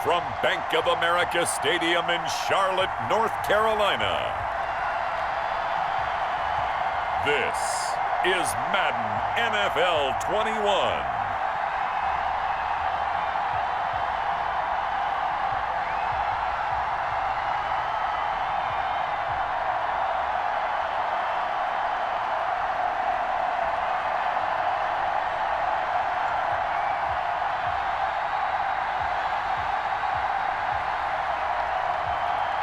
from Bank of America Stadium in Charlotte, North Carolina. This is Madden NFL 21.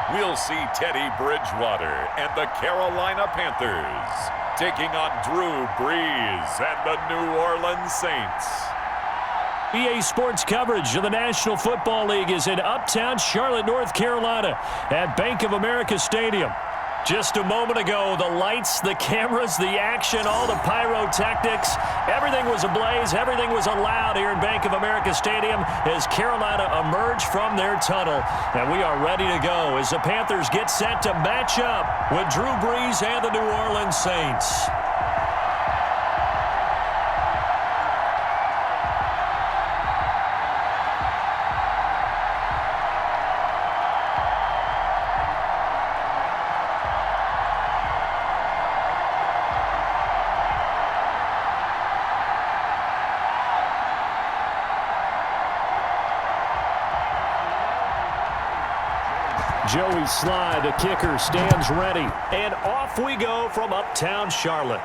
We'll see Teddy Bridgewater and the Carolina Panthers taking on Drew Brees and the New Orleans Saints. EA Sports coverage of the National Football League is in uptown Charlotte, North Carolina at Bank of America Stadium. Just a moment ago, the lights, the cameras, the action, all the pyrotechnics, everything was ablaze, everything was allowed here in Bank of America Stadium as Carolina emerged from their tunnel. And we are ready to go as the Panthers get set to match up with Drew Brees and the New Orleans Saints. Joey Sly, the kicker, stands ready. And off we go from uptown Charlotte.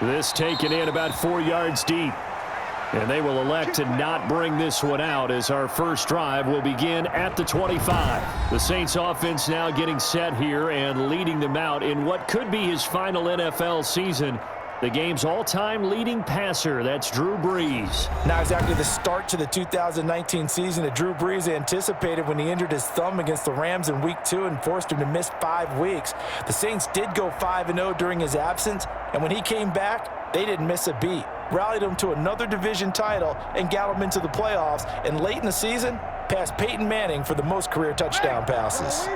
This taken in about 4 yards deep. And they will elect to not bring this one out as our first drive will begin at the 25. The Saints offense now getting set here and leading them out in what could be his final NFL season. The game's all-time leading passer, that's Drew Brees. Not exactly the start to the 2019 season that Drew Brees anticipated when he injured his thumb against the Rams in Week 2 and forced him to miss 5 weeks. The Saints did go 5-0 during his absence, and when he came back, they didn't miss a beat. Rallied him to another division title and got him into the playoffs, and late in the season, passed Peyton Manning for the most career touchdown passes.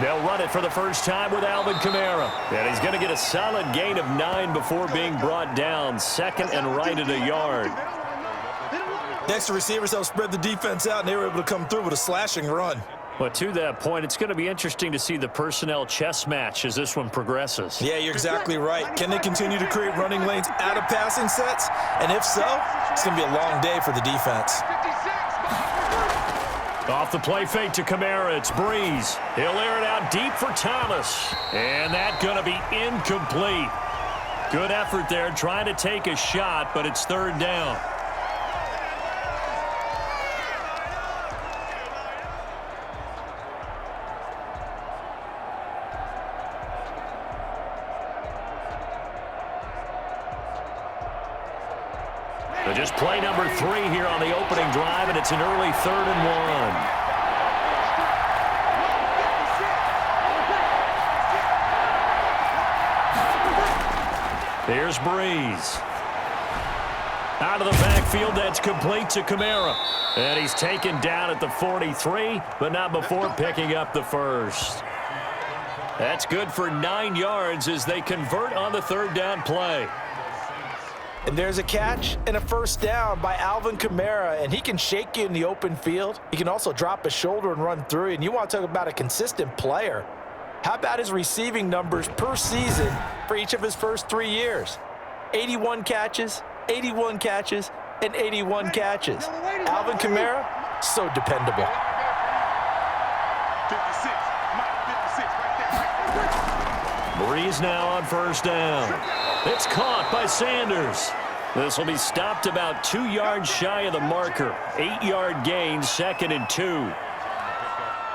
They'll run it for the first time with Alvin Kamara. And he's going to get a solid gain of 9 before being brought down. Second and right at a yard. Next, the receivers helped spread the defense out, and they were able to come through with a slashing run. But to that point, it's going to be interesting to see the personnel chess match as this one progresses. Yeah, you're exactly right. Can they continue to create running lanes out of passing sets? And if so, it's going to be a long day for the defense. Off the play fake to Kamara, it's Brees. He'll air it out deep for Thomas. And that's going to be incomplete. Good effort there, trying to take a shot, but it's third down. So just play number 3 here on the opening drive, and it's an early 3rd and 1. Here's Brees. Out of the backfield, that's complete to Kamara. And he's taken down at the 43, but not before picking up the first. That's good for 9 yards as they convert on the 3rd down play. And there's a catch and a first down by Alvin Kamara, and he can shake you in the open field. He can also drop his shoulder and run through, and you want to talk about a consistent player. How about his receiving numbers per season for each of his first 3 years? 81 catches, 81 catches, and 81 catches. Alvin Kamara, so dependable. 56, right there. Brees now on first down. It's caught by Sanders. This will be stopped about 2 yards shy of the marker. 8-yard gain, 2nd and 2.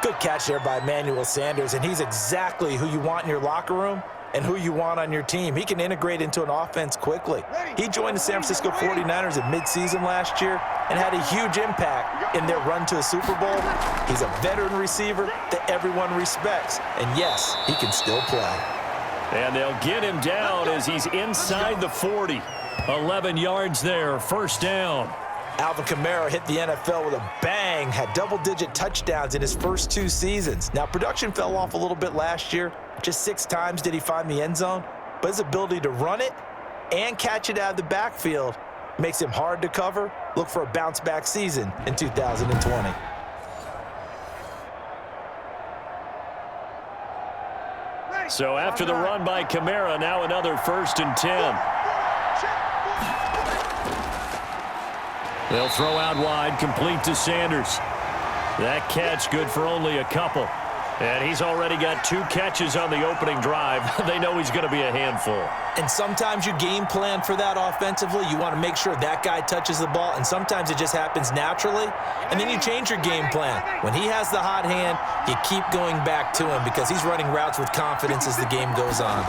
Good catch there by Emmanuel Sanders, and he's exactly who you want in your locker room and who you want on your team. He can integrate into an offense quickly. He joined the San Francisco 49ers at midseason last year and had a huge impact in their run to the Super Bowl. He's a veteran receiver that everyone respects, and yes, he can still play. And they'll get him down as he's inside the 40. 11 yards there, first down. Alvin Kamara hit the NFL with a bang, had double-digit touchdowns in his first 2 seasons. Now, production fell off a little bit last year. Just 6 times did he find the end zone, but his ability to run it and catch it out of the backfield. Makes him hard to cover. Look for a bounce-back season in 2020. So after the run by Kamara, now another 1st and 10. They'll throw out wide, complete to Sanders. That catch good for only a couple. And he's already got 2 catches on the opening drive. They know he's going to be a handful. And sometimes you game plan for that offensively. You want to make sure that guy touches the ball, and sometimes it just happens naturally. And then you change your game plan. When he has the hot hand, you keep going back to him because he's running routes with confidence as the game goes on.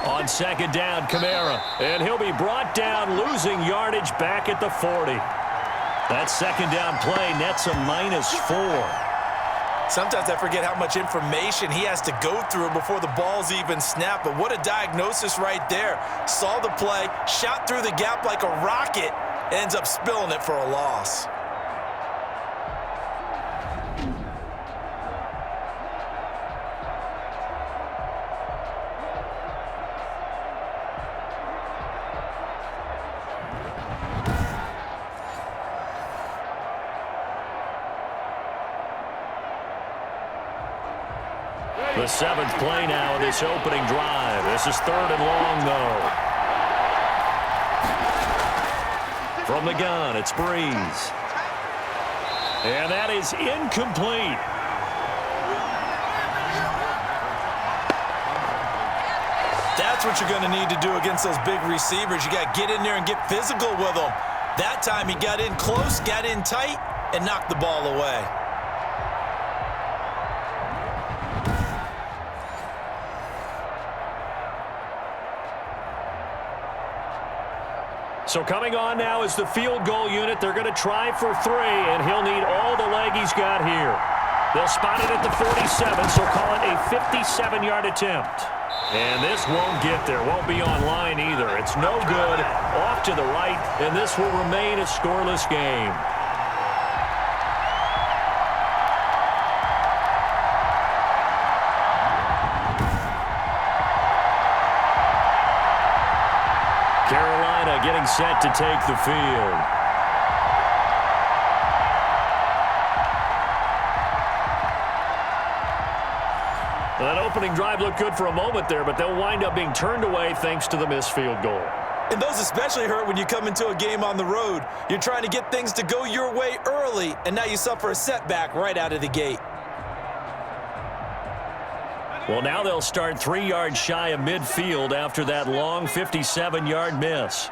On 2nd down, Kamara. And he'll be brought down, losing yardage back at the 40. That 2nd down play nets a -4. Sometimes I forget how much information he has to go through before the ball's even snapped. But what a diagnosis right there. Saw the play, shot through the gap like a rocket, ends up spilling it for a loss. The 7th play now of this opening drive. This is 3rd and long, though. From the gun, it's Breeze. And that is incomplete. That's what you're going to need to do against those big receivers. You got to get in there and get physical with them. That time he got in close, got in tight, and knocked the ball away. So coming on now is the field goal unit. They're going to try for 3, and he'll need all the leg he's got here. They'll spot it at the 47, so call it a 57-yard attempt. And this won't get there, won't be on line either. It's no good, off to the right, and this will remain a scoreless game. Carolina getting set to take the field. Well, that opening drive looked good for a moment there, but they'll wind up being turned away thanks to the missed field goal. And those especially hurt when you come into a game on the road. You're trying to get things to go your way early, and now you suffer a setback right out of the gate. Well, now they'll start 3 yards shy of midfield after that long 57-yard miss.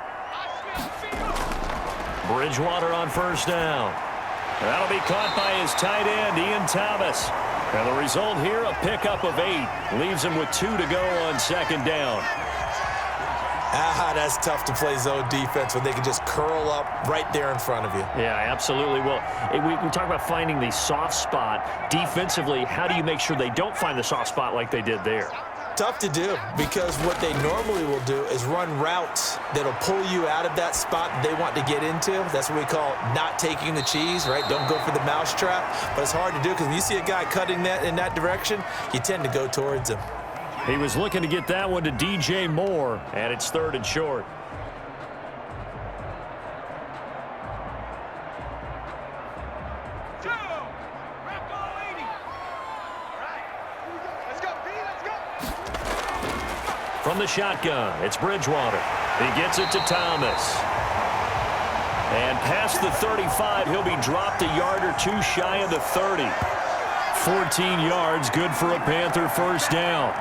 Bridgewater on 1st down. That'll be caught by his tight end, Ian Thomas. And the result here, a pickup of 8. Leaves him with 2 to go on 2nd down. That's tough to play zone defense when they can just curl up right there in front of you. Yeah, absolutely. Well, we talk about finding the soft spot. Defensively, how do you make sure they don't find the soft spot like they did there? Tough to do, because what they normally will do is run routes that'll pull you out of that spot they want to get into. That's what we call not taking the cheese, right? Don't go for the mousetrap. But it's hard to do because when you see a guy cutting that in that direction, you tend to go towards him. He was looking to get that one to DJ Moore, and it's 3rd and short. From the shotgun, it's Bridgewater. He gets it to Thomas. And past the 35, he'll be dropped a yard or 2 shy of the 30. 14 yards, good for a Panther 1st down.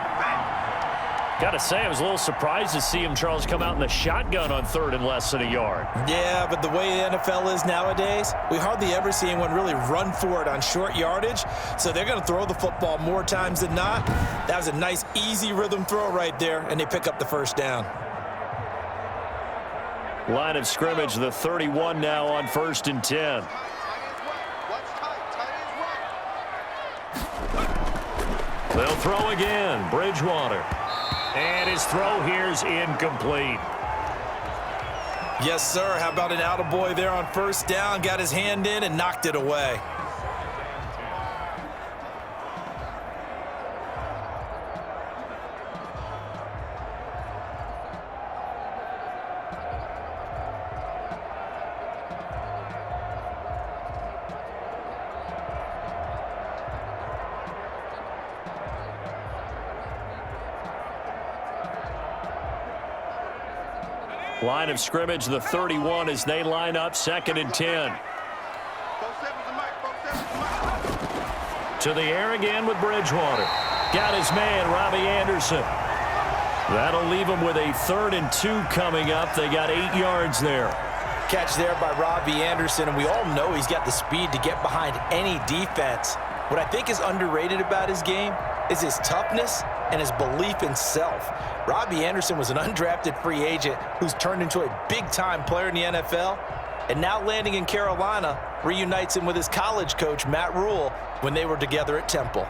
Got to say, I was a little surprised to see him, Charles, come out in the shotgun on 3rd and less than a yard. Yeah, but the way the NFL is nowadays, we hardly ever see anyone really run for it on short yardage. So they're going to throw the football more times than not. That was a nice, easy rhythm throw right there, and they pick up the 1st down. Line of scrimmage, the 31 now on 1st and 10. They'll throw again, Bridgewater. And his throw here's incomplete. Yes, sir. How about an attaboy there on 1st down? Got his hand in and knocked it away. Line of scrimmage, the 31, as they line up 2nd and 10. To the air again with Bridgewater. Got his man, Robbie Anderson. That'll leave him with a 3rd and 2 coming up. They got 8 yards there. Catch there by Robbie Anderson, and we all know he's got the speed to get behind any defense. What I think is underrated about his game is his toughness and his belief in self. Robbie Anderson was an undrafted free agent who's turned into a big-time player in the NFL, and now landing in Carolina reunites him with his college coach, Matt Rule, when they were together at Temple.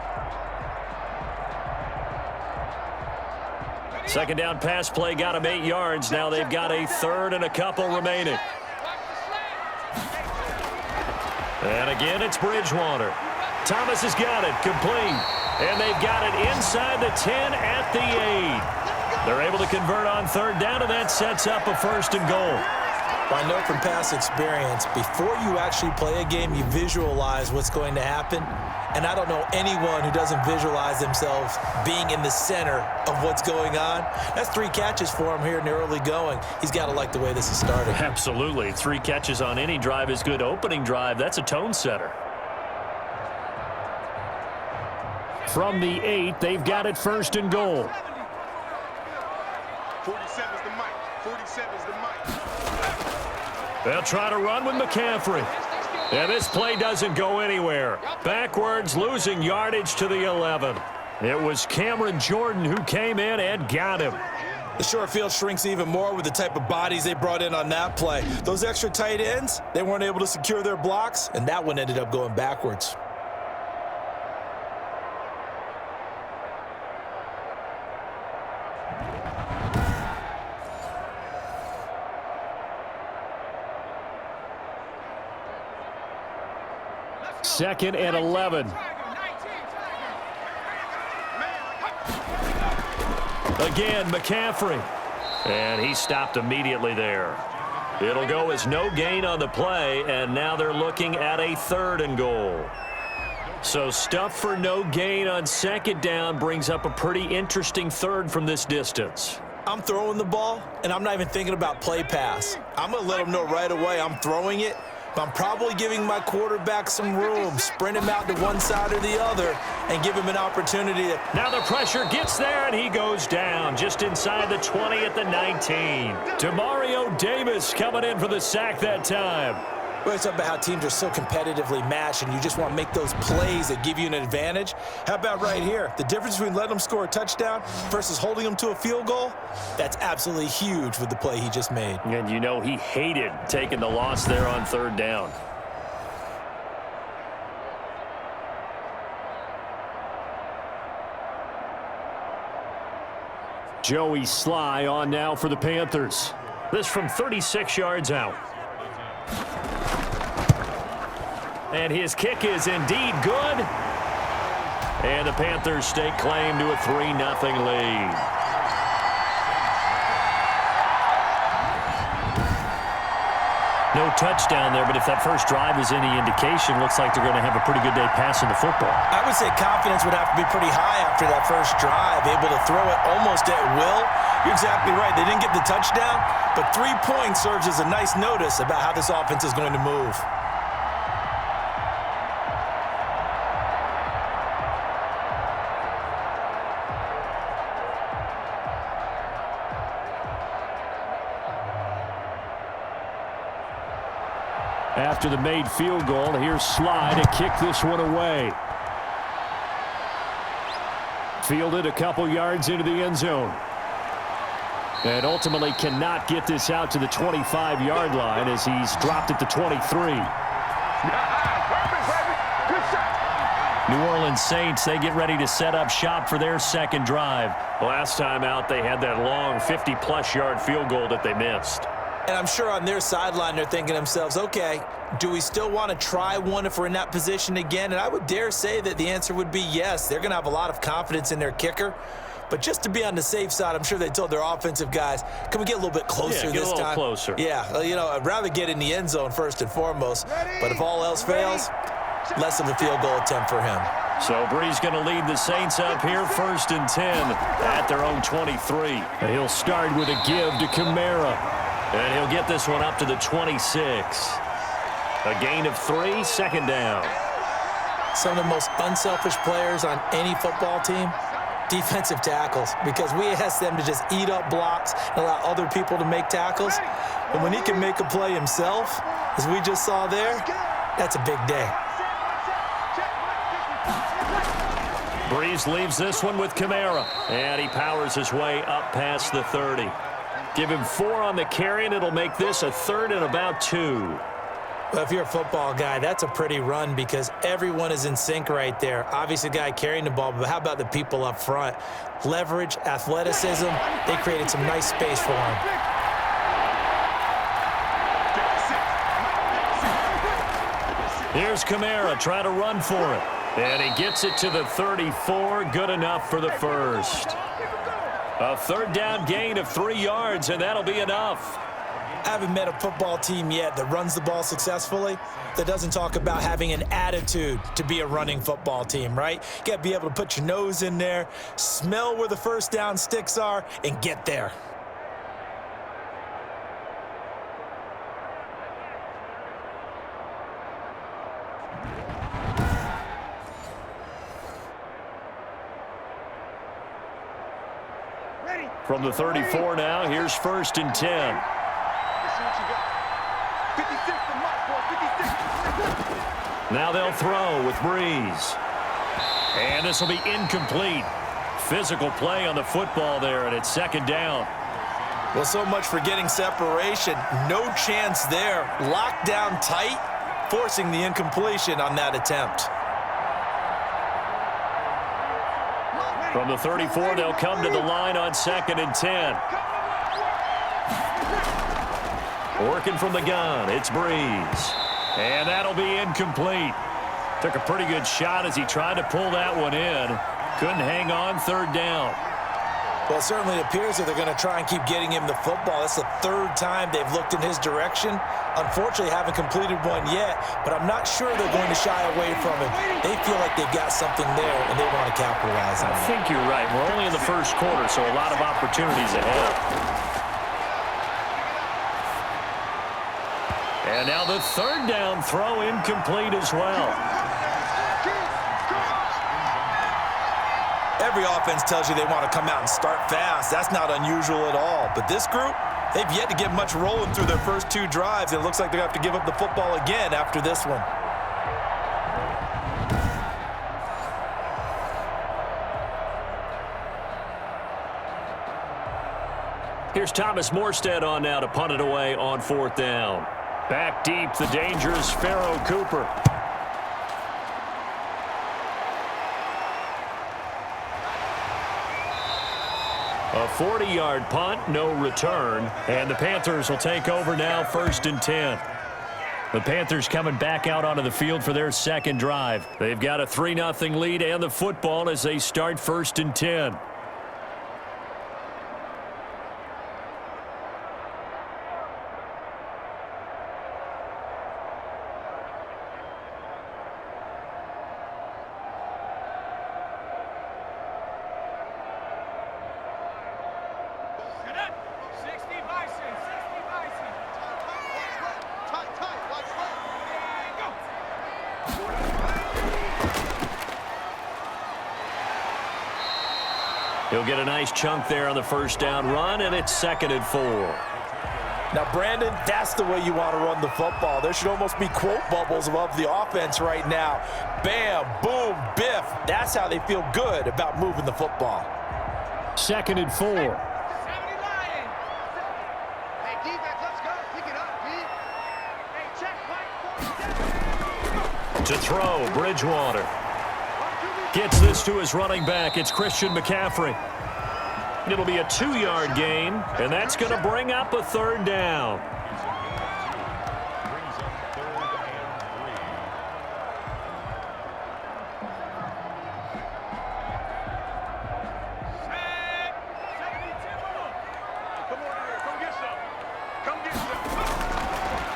Second down pass play got him 8 yards. Now they've got a 3rd and a couple remaining. And again, it's Bridgewater. Thomas has got it, complete. And they've got it inside the 10 at the 8. They're able to convert on 3rd down, and that sets up a 1st and goal. I know from past experience, before you actually play a game, you visualize what's going to happen. And I don't know anyone who doesn't visualize themselves being in the center of what's going on. That's 3 catches for him here in the early going. He's got to like the way this is started. Absolutely. 3 catches on any drive is good. Opening drive, that's a tone setter. From the 8, they've got it 1st and goal. 47's the mic. 47's the mic. They'll try to run with McCaffrey. And this play doesn't go anywhere. Backwards, losing yardage to the 11. It was Cameron Jordan who came in and got him. The short field shrinks even more with the type of bodies they brought in on that play. Those extra tight ends, they weren't able to secure their blocks, and that one ended up going backwards. Second and 11. Again, McCaffrey. And he stopped immediately there. It'll go as no gain on the play, and now they're looking at a 3rd and goal. So stuff for no gain on 2nd down brings up a pretty interesting 3rd from this distance. I'm throwing the ball, and I'm not even thinking about play pass. I'm going to let them know right away I'm throwing it. I'm probably giving my quarterback some room, sprint him out to one side or the other, and give him an opportunity. Now the pressure gets there, and he goes down just inside the 20 at the 19. Demario Davis coming in for the sack that time. We're talking about how teams are so competitively matched, and you just want to make those plays that give you an advantage. How about right here? The difference between letting them score a touchdown versus holding them to a field goal, that's absolutely huge with the play he just made. And you know he hated taking the loss there on 3rd down. Joey Sly on now for the Panthers. This from 36 yards out. And his kick is indeed good. And the Panthers stake claim to a 3-0 lead. No touchdown there, but if that first drive is any indication, looks like they're going to have a pretty good day passing the football. I would say confidence would have to be pretty high after that first drive, able to throw it almost at will. You're exactly right. They didn't get the touchdown, but 3 points serves as a nice notice about how this offense is going to move. After the made field goal, here's Sly to kick this one away. Fielded a couple yards into the end zone. And ultimately cannot get this out to the 25-yard line as he's dropped at the 23. New Orleans Saints, they get ready to set up shop for their 2nd drive. Last time out, they had that long 50-plus yard field goal that they missed. And I'm sure on their sideline they're thinking to themselves, okay, do we still want to try one if we're in that position again? And I would dare say that the answer would be yes. They're going to have a lot of confidence in their kicker. But just to be on the safe side, I'm sure they told their offensive guys, can we get a little bit closer this time? Get a little closer. Yeah, you know, I'd rather get in the end zone first and foremost. But if all else fails, less of a field goal attempt for him. So Brees going to lead the Saints up here 1st and 10 at their own 23. He'll start with a give to Kamara. And he'll get this one up to the 26. A gain of 3, second down. Some of the most unselfish players on any football team, defensive tackles, because we ask them to just eat up blocks and allow other people to make tackles. But when he can make a play himself, as we just saw there, that's a big day. Breeze leaves this one with Kamara, and he powers his way up past the 30. Give him 4 on the carry, and it'll make this a 3rd and about 2. Well, if you're a football guy, that's a pretty run because everyone is in sync right there. Obviously, the guy carrying the ball, but how about the people up front? Leverage, athleticism, they created some nice space for him. Here's Kamara trying to run for it. And he gets it to the 34, good enough for the first. A 3rd down gain of 3 yards, and that'll be enough. I haven't met a football team yet that runs the ball successfully that doesn't talk about having an attitude to be a running football team, right? You got to be able to put your nose in there, smell where the first down sticks are, and get there. From the 34 now, here's 1st and 10. Now they'll throw with Breeze. And this will be incomplete. Physical play on the football there, and it's 2nd down. Well, so much for getting separation. No chance there. Locked down tight, forcing the incompletion on that attempt. From the 34, they'll come to the line on 2nd and 10. Working from the gun, it's Breeze. And that'll be incomplete. Took a pretty good shot as he tried to pull that one in. Couldn't hang on, 3rd down. Well, it certainly appears that they're going to try and keep getting him the football. That's the 3rd time they've looked in his direction. Unfortunately, haven't completed one yet, but I'm not sure they're going to shy away from him. They feel like they've got something there, and they want to capitalize on it. I think you're right. We're only in the 1st quarter, so a lot of opportunities ahead. And now the 3rd down throw incomplete as well. Every offense tells you they want to come out and start fast. That's not unusual at all. But this group, they've yet to get much rolling through their first 2 drives. It looks like they're going to have to give up the football again after this one. Here's Thomas Morstead on now to punt it away on 4th down. Back deep, the dangerous Pharaoh Cooper. A 40-yard punt, no return, and the Panthers will take over now, 1st and 10. The Panthers coming back out onto the field for their 2nd drive. They've got a 3-0 lead and the football as they start 1st and 10. He'll get a nice chunk there on the 1st down run, and it's 2nd and 4. Now, Brandon, that's the way you want to run the football. There should almost be quote bubbles above the offense right now. Bam, boom, biff. That's how they feel good about moving the football. 2nd and 4. Hey, defense, let's go. Pick it up, D. Hey, check. To throw, Bridgewater. Gets this to his running back. It's Christian McCaffrey. It'll be a 2-yard gain, and that's going to bring up a 3rd down.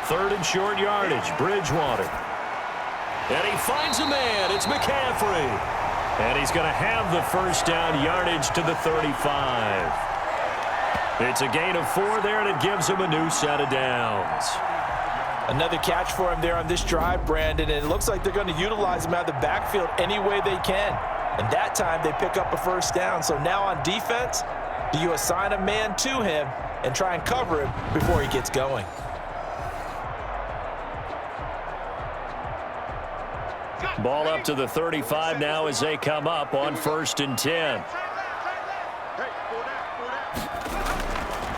Third and short yardage, Bridgewater. And he finds a man. It's McCaffrey. And he's going to have the 1st down, yardage to the 35. It's a gain of 4 there, and it gives him a new set of downs. Another catch for him there on this drive, Brandon, and it looks like they're going to utilize him out of the backfield any way they can. And that time they pick up a first down. So now on defense, do you assign a man to him and try and cover him before he gets going? Ball up to the 35 now as they come up on 1st and 10.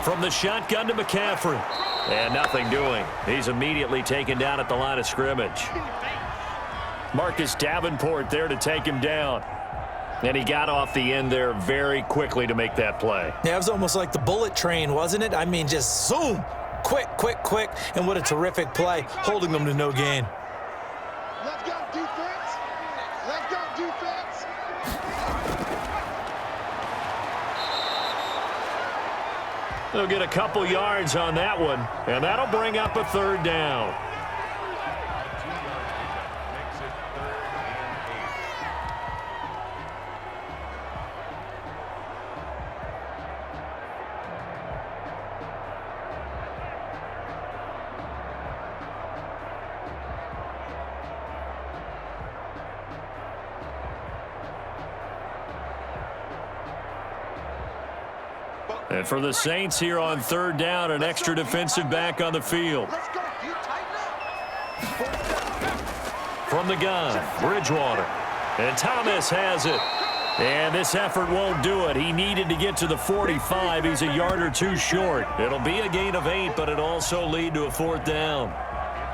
From the shotgun to McCaffrey. And nothing doing. He's immediately taken down at the line of scrimmage. Marcus Davenport there to take him down. And he got off the end there very quickly to make that play. Yeah, it was almost like the bullet train, wasn't it? I mean, just zoom. Quick, quick, quick. And what a terrific play, holding them to no gain. Let's go, defense. Let's go, defense. They'll get a couple yards on that one, and that'll bring up a 3rd down. And for the Saints here on 3rd down, an extra defensive back on the field. From the gun, Bridgewater. And Thomas has it. And this effort won't do it. He needed to get to the 45. He's a yard or 2 short. It'll be a gain of 8, but it'll also lead to a 4th down.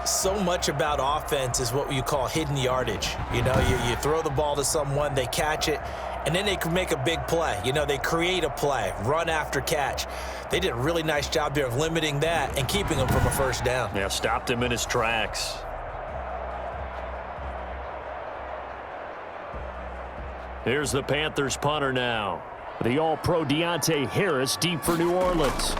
So much about offense is what you call hidden yardage. You know, you throw the ball to someone, they catch it, and then they can make a big play. You know, they create a play, run after catch. They did a really nice job there of limiting that and keeping him from a 1st down. Yeah, stopped him in his tracks. Here's the Panthers punter now. The All-Pro Deontay Harris deep for New Orleans.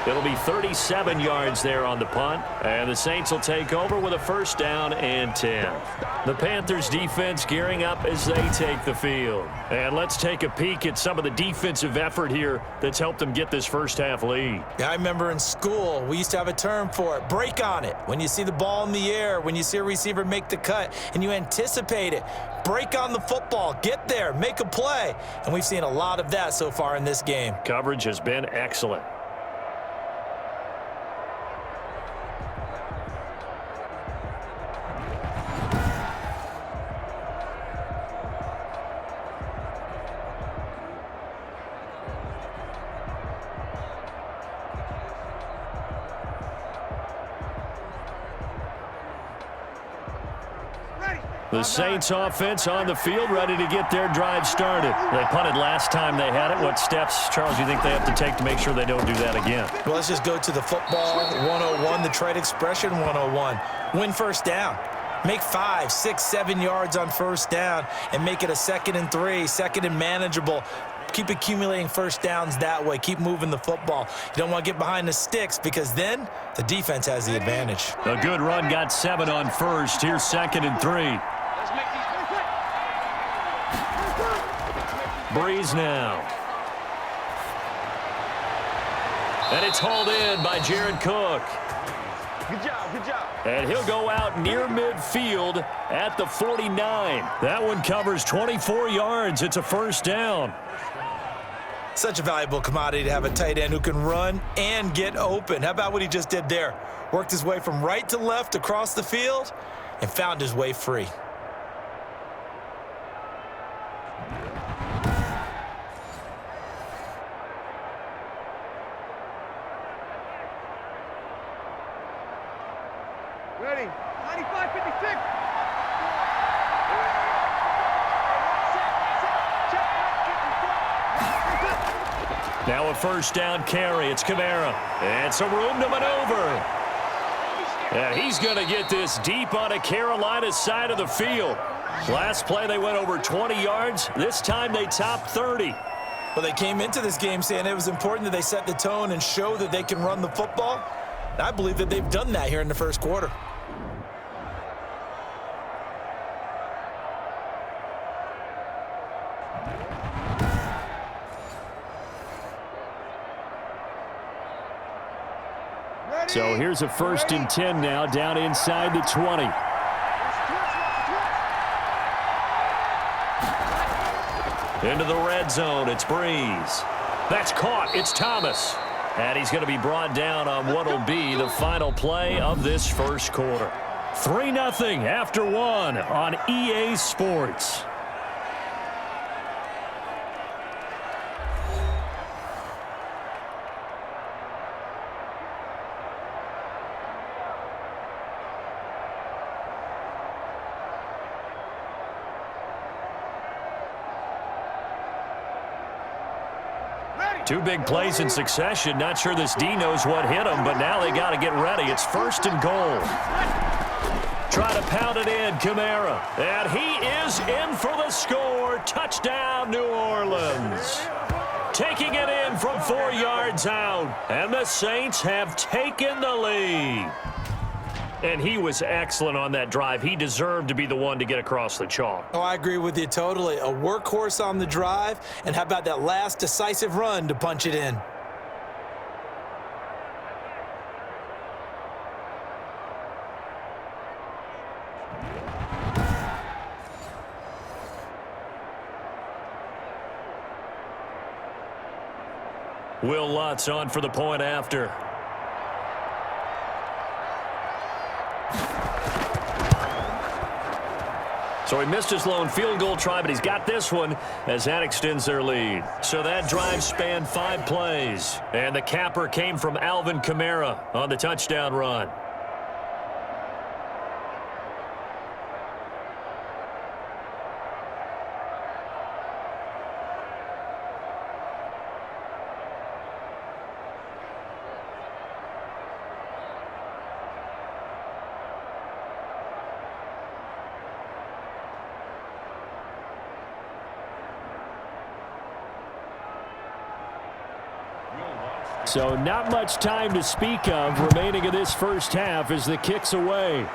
It'll be 37 yards there on the punt, and the Saints will take over with a 1st down and 10. The Panthers defense gearing up as they take the field. And let's take a peek at some of the defensive effort here that's helped them get this first half lead. Yeah, I remember in school, we used to have a term for it, break on it. When you see the ball in the air, when you see a receiver make the cut, and you anticipate it, break on the football, get there, make a play. And we've seen a lot of that so far in this game. Coverage has been excellent. The Saints offense on the field, ready to get their drive started. They punted last time they had it. What steps, Charles, do you think they have to take to make sure they don't do that again? Well, let's just go to the football 101, the trade expression 101. Win 1st down. Make 5, 6, 7 yards on 1st down and make it a 2nd and 3, 2nd and manageable. Keep accumulating 1st downs that way. Keep moving the football. You don't want to get behind the sticks because then the defense has the advantage. A good run got 7 on 1st. Here's 2nd and 3. Breeze now. And it's hauled in by Jared Cook. Good job, good job. And he'll go out near midfield at the 49. That one covers 24 yards. It's a 1st down. Such a valuable commodity to have a tight end who can run and get open. How about what he just did there? Worked his way from right to left across the field and found his way free. Ready? 95, 56. Now a 1st down carry. It's Kamara. And some room to maneuver. And he's going to get this deep on a Carolina side of the field. Last play they went over 20 yards. This time they topped 30. Well, they came into this game saying it was important that they set the tone and show that they can run the football. And I believe that they've done that here in the 1st quarter. So here's a 1st and 10 now, down inside the 20. Into the red zone, it's Breeze. That's caught, it's Thomas. And he's going to be brought down on what will be the final play of this first quarter. 3-0 after 1 on EA Sports. Two big plays in succession. Not sure this D knows what hit him, but now they got to get ready. It's 1st and goal. Try to pound it in, Kamara. And he is in for the score. Touchdown, New Orleans. Taking it in from 4 yards out. And the Saints have taken the lead. And he was excellent on that drive. He deserved to be the one to get across the chalk. Oh, I agree with you totally. A workhorse on the drive, and how about that last decisive run to punch it in? Will Lutz on for the point after. So he missed his lone field goal try, but he's got this one as that extends their lead. So that drive spanned 5 plays, and the capper came from Alvin Kamara on the touchdown run. So not much time to speak of remaining in this first half as the kick's away.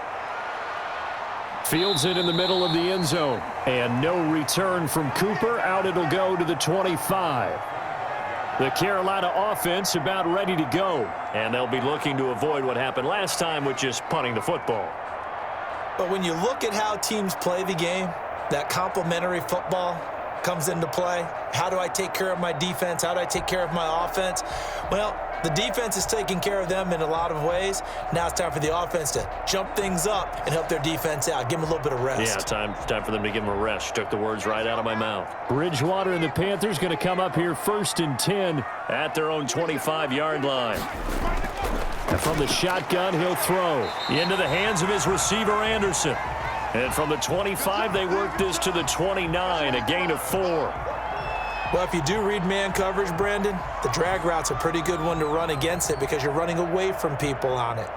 Fields it in the middle of the end zone. And no return from Cooper. Out it'll go to the 25. The Carolina offense about ready to go. And they'll be looking to avoid what happened last time, which is punting the football. But when you look at how teams play the game, that complementary football comes into play. How do I take care of my defense? How do I take care of my offense? Well, the defense is taking care of them in a lot of ways. Now it's time for the offense to jump things up and help their defense out. Give them a little bit of rest. Yeah, time for them to give them a rest. Took the words right out of my mouth. Bridgewater and the Panthers going to come up here 1st and 10 at their own 25-yard line. And from the shotgun, he'll throw into the hands of his receiver, Anderson. And from the 25, they work this to the 29, a gain of 4. Well, if you do read man coverage, Brandon, the drag route's a pretty good one to run against it because you're running away from people on it.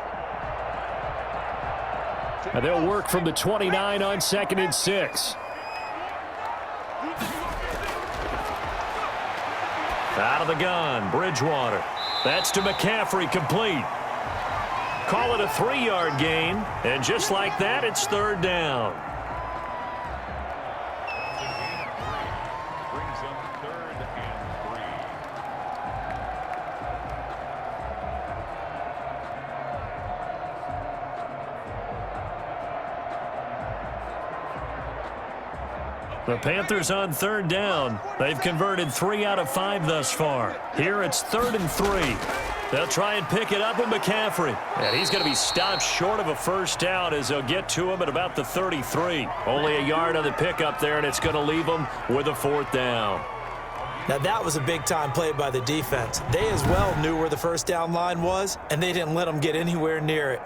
And they'll work from the 29 on 2nd and 6. Out of the gun, Bridgewater. That's to McCaffrey, complete. Call it a 3-yard gain, and just like that, it's 3rd down. Brings them 3rd and 3. The Panthers on 3rd down. They've converted 3 out of 5 thus far. Here it's 3rd and 3. They'll try and pick it up with McCaffrey. And he's going to be stopped short of a 1st down as they'll get to him at about the 33. Only a yard on the pickup there, and it's going to leave them with a 4th down. Now that was a big-time play by the defense. They as well knew where the 1st down line was, and they didn't let them get anywhere near it.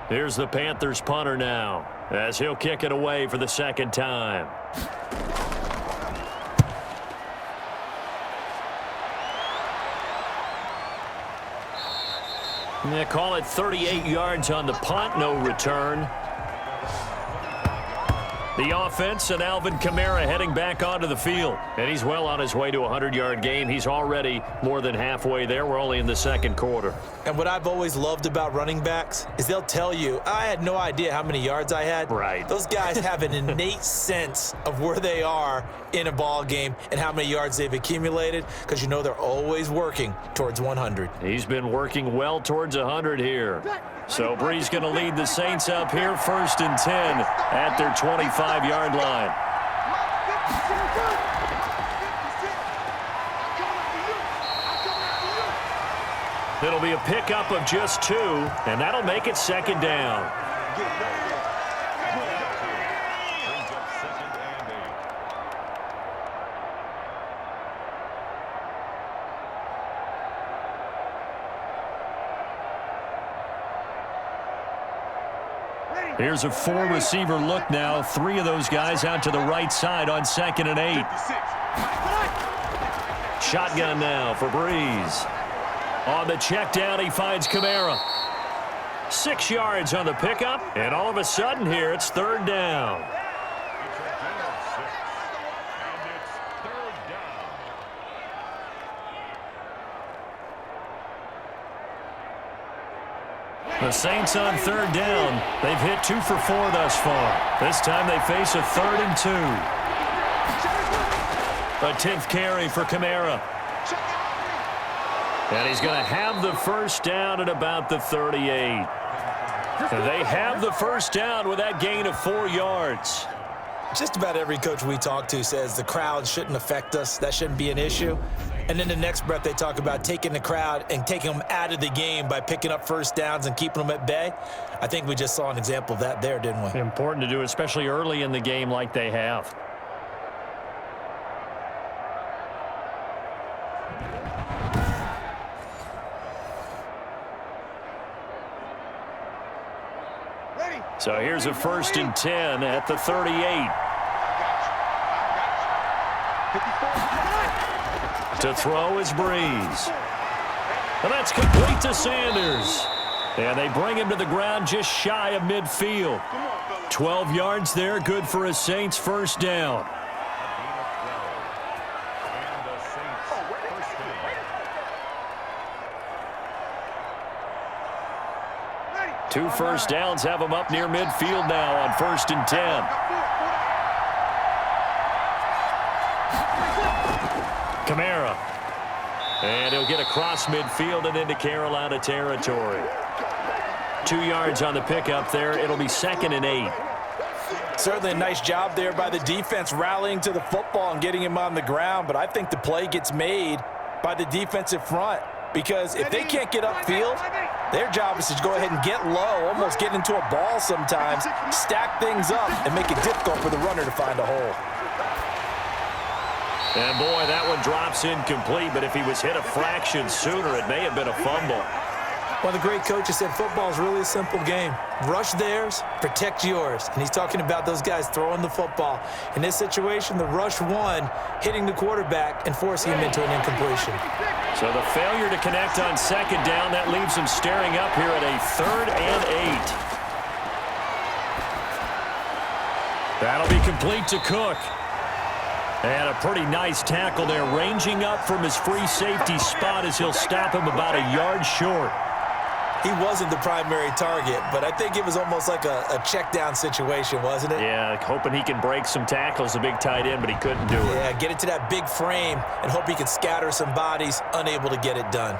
Here's the Panthers punter now as he'll kick it away for the 2nd time. And they call it 38 yards on the punt, no return. The offense and Alvin Kamara heading back onto the field. And he's well on his way to a 100-yard game. He's already more than halfway there. We're only in the second quarter. And what I've always loved about running backs is they'll tell you, I had no idea how many yards I had. Right. Those guys have an innate sense of where they are in a ball game and how many yards they've accumulated because you know they're always working towards 100. He's been working well towards 100 here. So Bree's going to lead the Saints up here 1st and 10 at their 25-yard line. It'll be a pickup of just 2, and that'll make it 2nd down. Here's a 4-receiver look now. 3 of those guys out to the right side on 2nd and 8. Shotgun now for Breeze. On the check down, he finds Kamara. 6 yards on the pickup, and all of a sudden here, it's 3rd down. The Saints on 3rd down. They've hit 2 for 4 thus far. This time they face a 3rd and 2. A 10th carry for Kamara. And he's going to have the first down at about the 38. They have the first down with that gain of 4 yards. Just about every coach we talk to says the crowd shouldn't affect us. That shouldn't be an issue. And then the next breath they talk about taking the crowd and taking them out of the game by picking up first downs and keeping them at bay. I think we just saw an example of that there, didn't we? Important to do, especially early in the game like they have. So here's a 1st and 10 at the 38. To throw is Breeze. And that's complete to Sanders. And they bring him to the ground just shy of midfield. 12 yards there, good for a Saints first down. Two first downs have them up near midfield now on 1st and 10. Kamara. And he'll get across midfield and into Carolina territory. 2 yards on the pickup there. It'll be 2nd and 8. Certainly a nice job there by the defense rallying to the football and getting him on the ground, but I think the play gets made by the defensive front because if they can't get upfield, their job is to go ahead and get low, almost get into a ball sometimes, stack things up, and make it difficult for the runner to find a hole. And boy, that one drops incomplete, but if he was hit a fraction sooner, it may have been a fumble. One of the great coaches said football is really a simple game. Rush theirs, protect yours. And he's talking about those guys throwing the football. In this situation, the rush won, hitting the quarterback and forcing him into an incompletion. So the failure to connect on 2nd down, that leaves him staring up here at a 3rd and 8. That'll be complete to Cook. And a pretty nice tackle there, ranging up from his free safety spot as he'll stop him about a yard short. He wasn't the primary target, but I think it was almost like a check down situation, wasn't it? Yeah, hoping he can break some tackles, a big tight end, but he couldn't do it. Yeah, get it to that big frame and hope he can scatter some bodies, unable to get it done.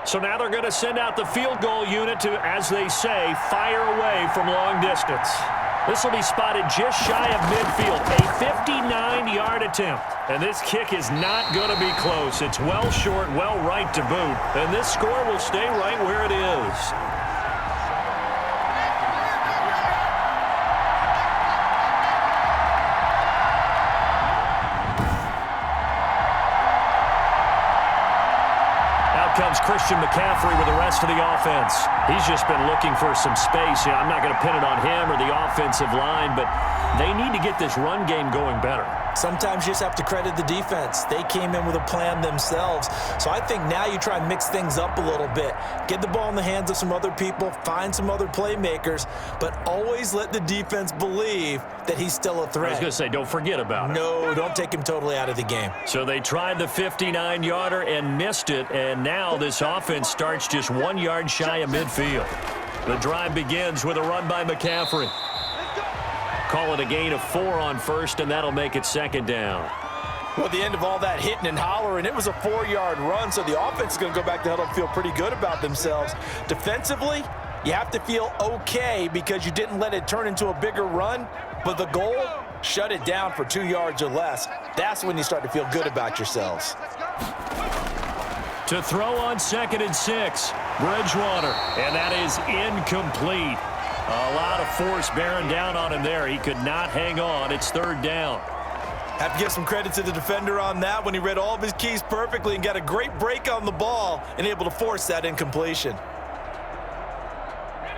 So now they're going to send out the field goal unit to, as they say, fire away from long distance. This will be spotted just shy of midfield, a 59-yard attempt. And this kick is not going to be close. It's well short, well right to boot. And this score will stay right where it is. Comes Christian McCaffrey with the rest of the offense. He's just been looking for some space. I'm not going to pin it on him or the offensive line, but they need to get this run game going better. Sometimes you just have to credit the defense. They came in with a plan themselves. So I think now you try and mix things up a little bit. Get the ball in the hands of some other people, find some other playmakers, but always let the defense believe that he's still a threat. I was going to say, don't forget about it. No, don't take him totally out of the game. So they tried the 59-yarder and missed it, and now this offense starts just 1 yard shy of midfield. The drive begins with a run by McCaffrey. Call it a gain of 4 on first, and that'll make it second down. Well, at the end of all that hitting and hollering, it was a 4-yard run, so the offense is going to go back to huddle and feel pretty good about themselves. Defensively, you have to feel okay because you didn't let it turn into a bigger run, but the goal, shut it down for 2 yards or less. That's when you start to feel good about yourselves. To throw on 2nd and 6, Bridgewater, and that is incomplete. A lot of force bearing down on him there. He could not hang on. It's 3rd down. Have to give some credit to the defender on that when he read all of his keys perfectly and got a great break on the ball and able to force that incompletion.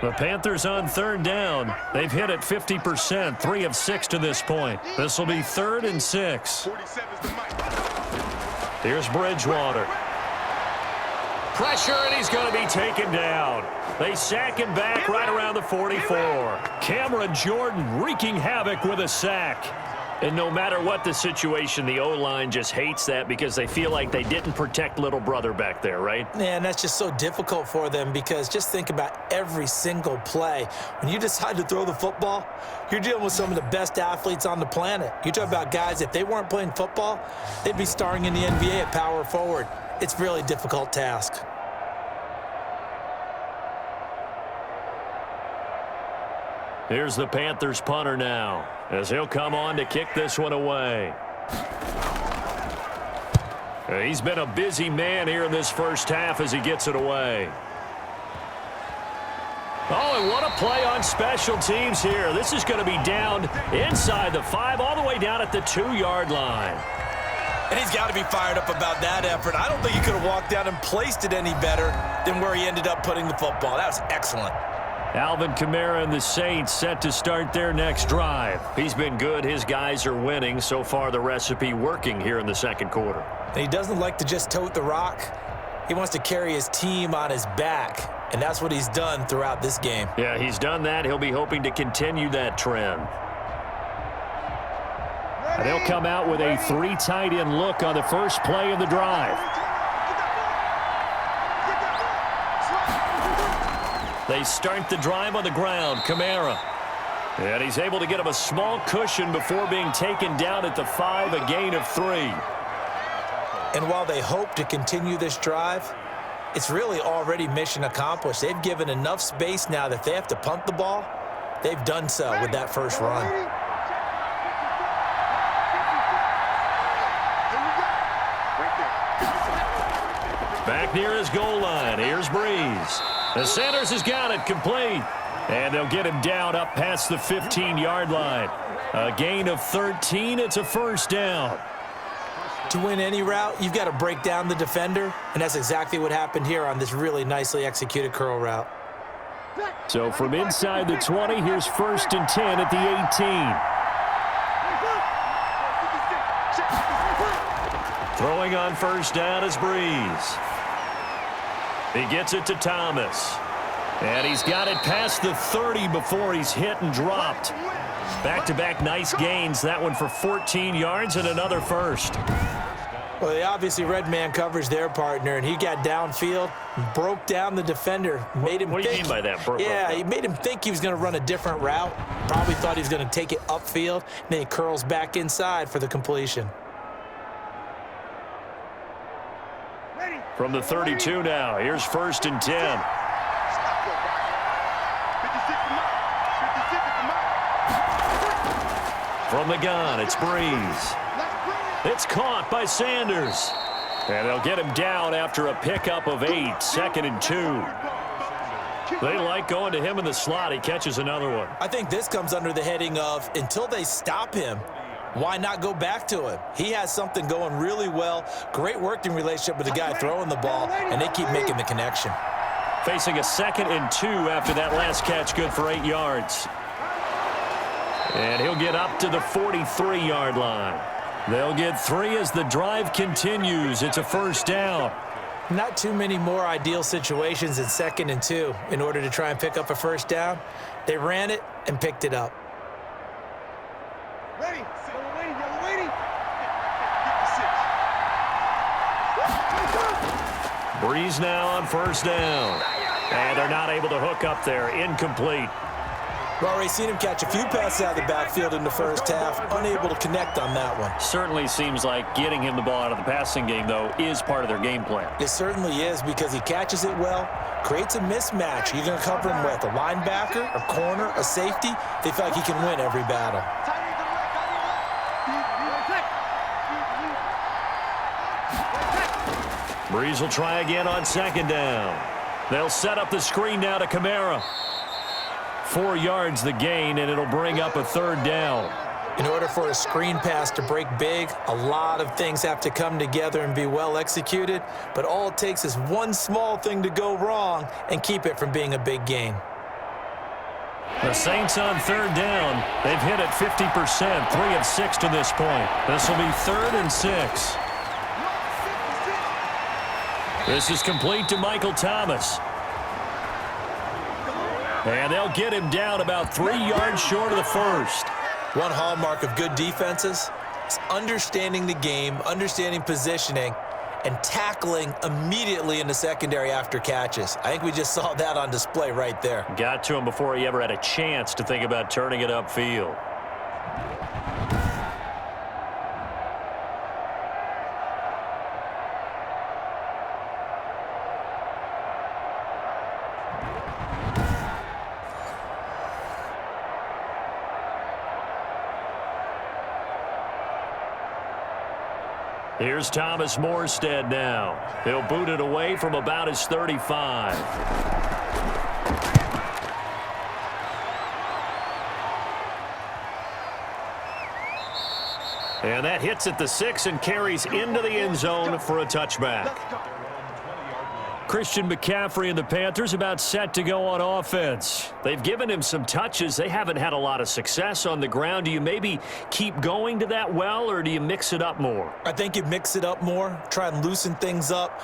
The Panthers on 3rd down. They've hit it 50%, 3 of 6 to this point. This will be 3rd and 6. Here's Bridgewater. Pressure, and he's going to be taken down. They sack him back right around the 44. Cameron Jordan wreaking havoc with a sack. And no matter what the situation, the O-line just hates that because they feel like they didn't protect little brother back there, right? Yeah, and that's just so difficult for them because just think about every single play. When you decide to throw the football, you're dealing with some of the best athletes on the planet. You talk about guys, if they weren't playing football, they'd be starring in the NBA at power forward. It's a really difficult task. Here's the Panthers punter now, as he'll come on to kick this one away. He's been a busy man here in this first half as he gets it away. Oh, and what a play on special teams here. This is going to be down inside the 5, all the way down at the 2-yard line. And he's got to be fired up about that effort. I don't think he could have walked down and placed it any better than where he ended up putting the football. That was excellent. Alvin Kamara and the Saints set to start their next drive. He's been good. His guys are winning. So far, the recipe working here in the second quarter. And he doesn't like to just tote the rock. He wants to carry his team on his back, and that's what he's done throughout this game. Yeah, he's done that. He'll be hoping to continue that trend. They'll come out with a 3 tight end look on the first play of the drive. They start the drive on the ground. Kamara. And he's able to get him a small cushion before being taken down at the 5, a gain of 3. And while they hope to continue this drive, it's really already mission accomplished. They've given enough space now that if they have to punt the ball, they've done so with that first run. Back near his goal line. Here's Breeze. The Sanders has got it complete. And they'll get him down up past the 15-yard line. A gain of 13. It's a first down. To win any route, you've got to break down the defender, and that's exactly what happened here on this really nicely executed curl route. So from inside the 20, here's 1st and 10 at the 18. Throwing on first down is Breeze. He gets it to Thomas. And he's got it past the 30 before he's hit and dropped. Back-to-back nice gains. That one for 14 yards and another first. Well, they obviously red man coverage their partner, and he got downfield, broke down the defender, made him What do you mean by that? He made him think he was going to run a different route. Probably thought he was going to take it upfield, and then he curls back inside for the completion. From the 32 now, here's 1st and 10. From the gun, it's Breeze. It's caught by Sanders. And they'll get him down after a pickup of 8, 2nd and 2. They like going to him in the slot. He catches another one. I think this comes under the heading of until they stop him, why not go back to him? He has something going really well. Great working relationship with the guy throwing the ball, and they keep making the connection. facing a 2nd and 2 after that last catch, good for 8 yards. And he'll get up to the 43-yard line. They'll get 3 as the drive continues. It's a 1st down. Not too many more ideal situations in 2nd and 2 in order to try and pick up a 1st down. They ran it and picked it up. Ready. Yellow waiting. Yellow waiting. Breeze now on 1st down. And they're not able to hook up there. Incomplete. We've already seen him catch a few passes out of the backfield in the 1st half. Unable to connect on that one. Certainly seems like getting him the ball out of the passing game, though, is part of their game plan. It certainly is because he catches it well, creates a mismatch. You're going to cover him with a linebacker, a corner, a safety. They feel like he can win every battle. Breeze will try again on 2nd down. They'll set up the screen now to Kamara. 4 yards the gain, and it'll bring up a 3rd down. In order for a screen pass to break big, a lot of things have to come together and be well executed, but all it takes is one small thing to go wrong and keep it from being a big gain. The Saints on 3rd down. They've hit it 50%, 3 of 6 to this point. This will be 3rd and 6. This is complete to Michael Thomas. And they'll get him down about 3 yards short of the 1st. One hallmark of good defenses is understanding the game, understanding positioning, and tackling immediately in the secondary after catches. I think we just saw that on display right there. Got to him before he ever had a chance to think about turning it upfield. Here's Thomas Morstead now. He'll boot it away from about his 35. And that hits at the 6 and carries into the end zone for a touchback. Christian McCaffrey and the Panthers about set to go on offense. They've given him some touches. They haven't had a lot of success on the ground. Do you maybe keep going to that well, or do you mix it up more? I think you mix it up more, try and loosen things up.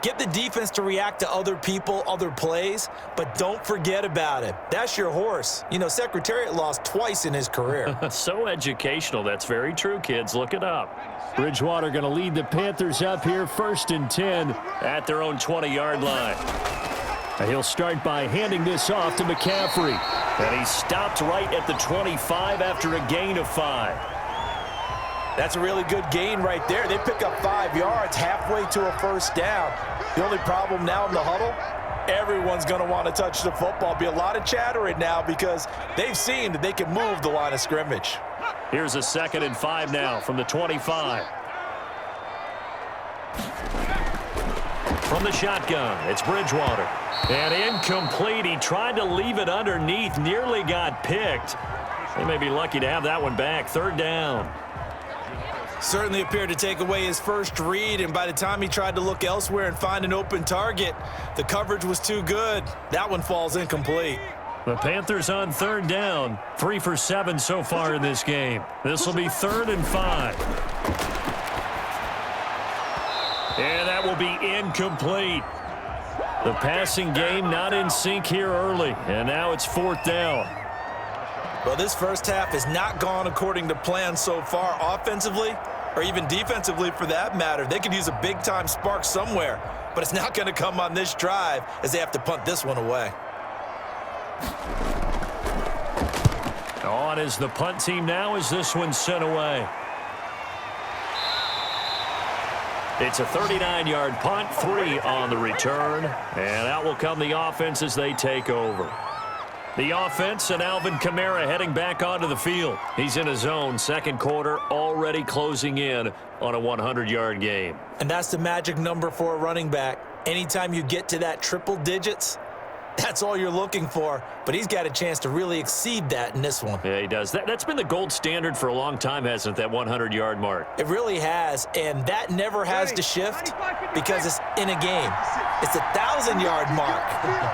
Get the defense to react to other people, other plays, but don't forget about it. That's your horse. You know, Secretariat lost twice in his career. So educational. That's very true, kids. Look it up. Bridgewater going to lead the Panthers up here 1st and 10 at their own 20-yard line. And he'll start by handing this off to McCaffrey. And he stopped right at the 25 after a gain of 5. That's a really good gain right there. They pick up 5 yards halfway to a 1st down. The only problem now in the huddle, everyone's going to want to touch the football. Be a lot of chattering now because they've seen that they can move the line of scrimmage. Here's a 2nd and 5 now from the 25. From the shotgun, it's Bridgewater. And incomplete. He tried to leave it underneath, nearly got picked. They may be lucky to have that one back. 3rd down. Certainly appeared to take away his first read, and by the time he tried to look elsewhere and find an open target, the coverage was too good. That one falls incomplete. The Panthers on 3rd down, 3 for 7 so far in this game. This will be 3rd and 5. And that will be incomplete. The passing game not in sync here early, and now it's 4th down. Well, this 1st half has not gone according to plan so far offensively, or even defensively for that matter. They could use a big-time spark somewhere, but it's not going to come on this drive as they have to punt this one away. On is the punt team now as this one's sent away. It's a 39-yard punt, 3 on the return, and out will come the offense as they take over. The offense and Alvin Kamara heading back onto the field. He's in his own 2nd quarter, already closing in on a 100-yard game. And that's the magic number for a running back. Anytime you get to that triple digits, that's all you're looking for. But he's got a chance to really exceed that in this one. Yeah, he does. That's been the gold standard for a long time, hasn't it, that 100-yard mark? It really has, and that never has to shift because it's in a game. It's a 1,000-yard mark.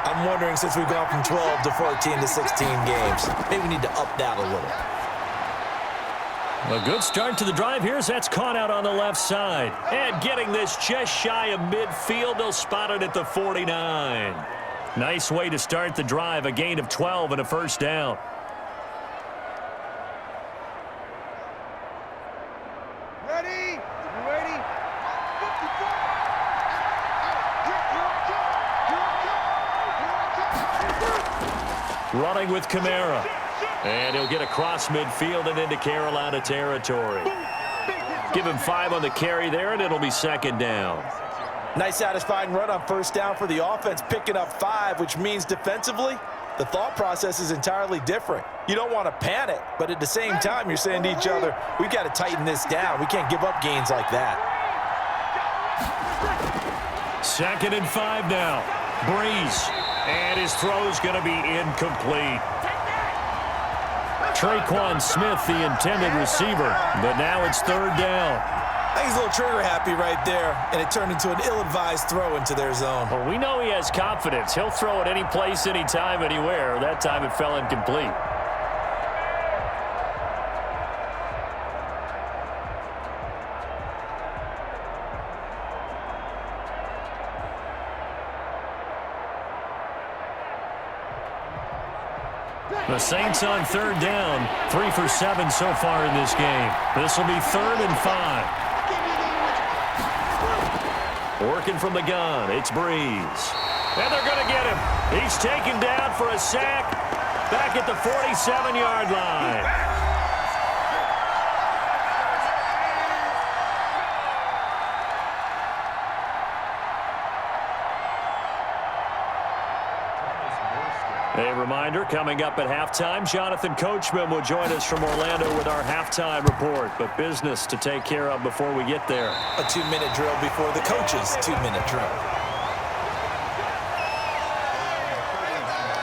I'm wondering, since we've gone from 12 to 14 to 16 games, maybe we need to up that a little. A good start to the drive here as that's caught out on the left side. And getting this just shy of midfield, they'll spot it at the 49. Nice way to start the drive, a gain of 12 and a first down. Ready? You ready? Running with Kamara. And he'll get across midfield and into Carolina territory. Give him 5 on the carry there, and it'll be second down. Nice satisfying run on first down for the offense, picking up 5, which means defensively, the thought process is entirely different. You don't want to panic, but at the same time, you're saying to each other, we've got to tighten this down. We can't give up gains like that. Second and 5 now. Breeze. And his throw's going to be incomplete. Traquan Smith, the intended receiver, but now it's third down. I think he's a little trigger happy right there, and it turned into an ill-advised throw into their zone. Well, we know he has confidence. He'll throw it any place, anytime, anywhere. That time it fell incomplete. The Saints on third down, 3 for 7 so far in this game. This will be third and 5. Working from the gun, it's Breeze. And they're going to get him. He's taken down for a sack back at the 47-yard line. A reminder, coming up at halftime, Jonathan Coachman will join us from Orlando with our halftime report. But business to take care of before we get there. A 2-minute drill before the coach's 2-minute drill.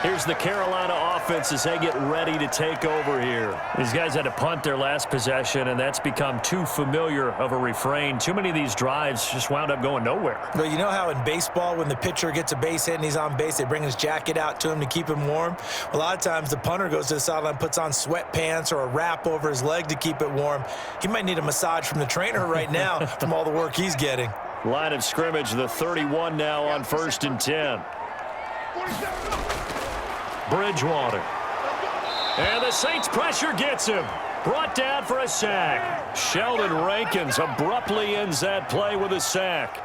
Here's the Carolina offense as they get ready to take over here. These guys had to punt their last possession, and that's become too familiar of a refrain. Too many of these drives just wound up going nowhere. But you know how in baseball, when the pitcher gets a base hit and he's on base, they bring his jacket out to him to keep him warm? A lot of times the punter goes to the sideline, puts on sweatpants or a wrap over his leg to keep it warm. He might need a massage from the trainer right now from all the work he's getting. Line of scrimmage, the 31 now on 1st and 10. Bridgewater. And the Saints pressure gets him. Brought down for a sack. Sheldon Rankins abruptly ends that play with a sack.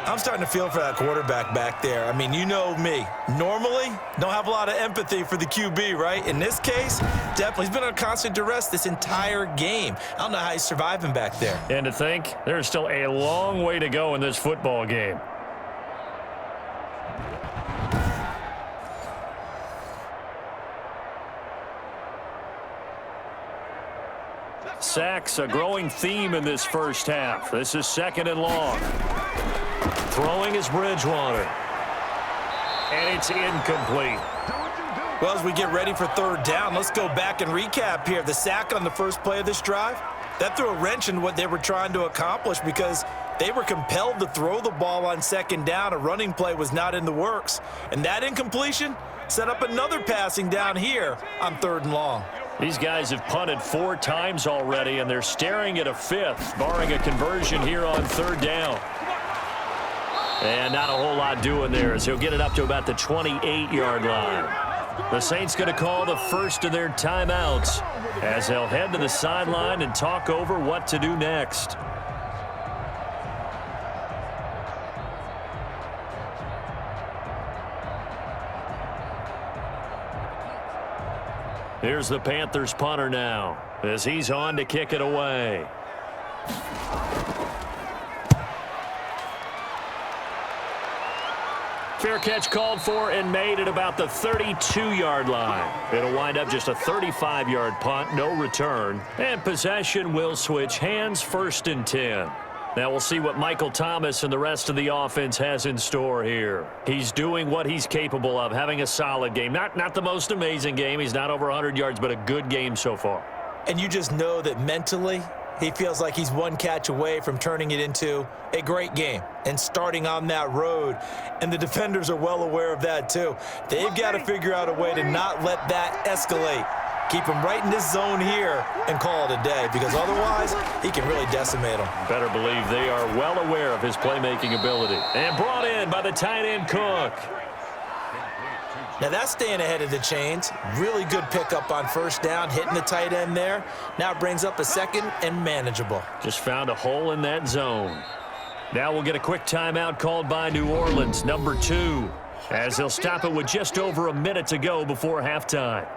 I'm starting to feel for that quarterback back there. I mean, you know me. Normally, don't have a lot of empathy for the QB, right? In this case, definitely. He's been on constant duress this entire game. I don't know how he's surviving back there. And to think, there's still a long way to go in this football game. Sacks, a growing theme in this first half. This is second and long. Throwing is Bridgewater. And it's incomplete. Well, as we get ready for third down, let's go back and recap here. The sack on the first play of this drive, that threw a wrench in what they were trying to accomplish because they were compelled to throw the ball on second down. A running play was not in the works. And that incompletion set up another passing down here on third and long. These guys have punted 4 times already, and they're staring at a 5th, barring a conversion here on third down. And not a whole lot doing there as he'll get it up to about the 28-yard line. The Saints going to call the first of their timeouts as they'll head to the sideline and talk over what to do next. Here's the Panthers punter now as he's on to kick it away. Fair catch called for and made at about the 32-yard line. It'll wind up just a 35-yard punt, no return. And possession will switch hands, 1st and 10. Now we'll see what Michael Thomas and the rest of the offense has in store here. He's doing what he's capable of, having a solid game. Not the most amazing game. He's not over 100 yards, but a good game so far. And you just know that mentally He feels like he's one catch away from turning it into a great game and starting on that road. And the defenders are well aware of that too. They've got to figure out a way to not let that escalate. Keep him right in this zone here and call it a day, because otherwise he can really decimate him. Better believe they are well aware of his playmaking ability. And brought in by the tight end Cook. Now that's staying ahead of the chains. Really good pickup on first down, hitting the tight end there. Now it brings up a second and manageable. Just found a hole in that zone. Now we'll get a quick timeout called by New Orleans, number 2, as they'll stop it with just over a minute to go before halftime.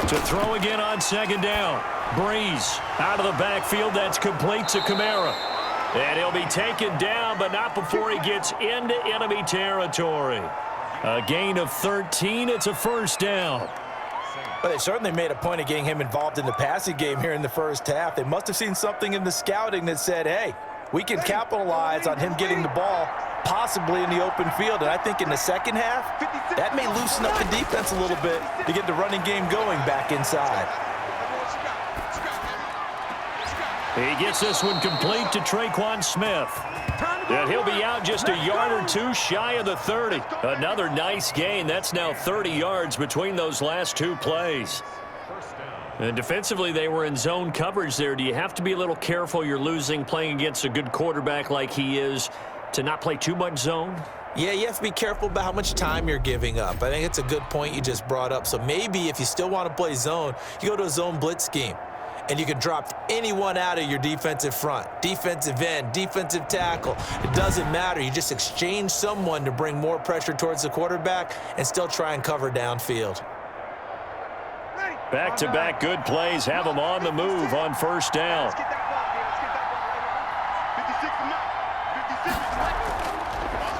To throw again on second down. Breeze out of the backfield. That's complete to Kamara. And he'll be taken down, but not before he gets into enemy territory. A gain of 13. It's a first down. Well, they certainly made a point of getting him involved in the passing game here in the first half. They must have seen something in the scouting that said, hey, we can capitalize on him getting the ball possibly in the open field. And I think in the second half, that may loosen up the defense a little bit to get the running game going back inside. He gets this one complete to Traquan Smith. And he'll be out just a yard or two shy of the 30. Another nice gain. That's now 30 yards between those last two plays. And defensively, they were in zone coverage there. Do you have to be a little careful? You're losing playing against a good quarterback like he is to not play too much zone? Yeah, you have to be careful about how much time you're giving up. I think it's a good point you just brought up. So maybe if you still want to play zone, you go to a zone blitz scheme. And you can drop anyone out of your defensive front, defensive end, defensive tackle. It doesn't matter. You just exchange someone to bring more pressure towards the quarterback and still try and cover downfield. Back-to-back good plays have them on the move on first down.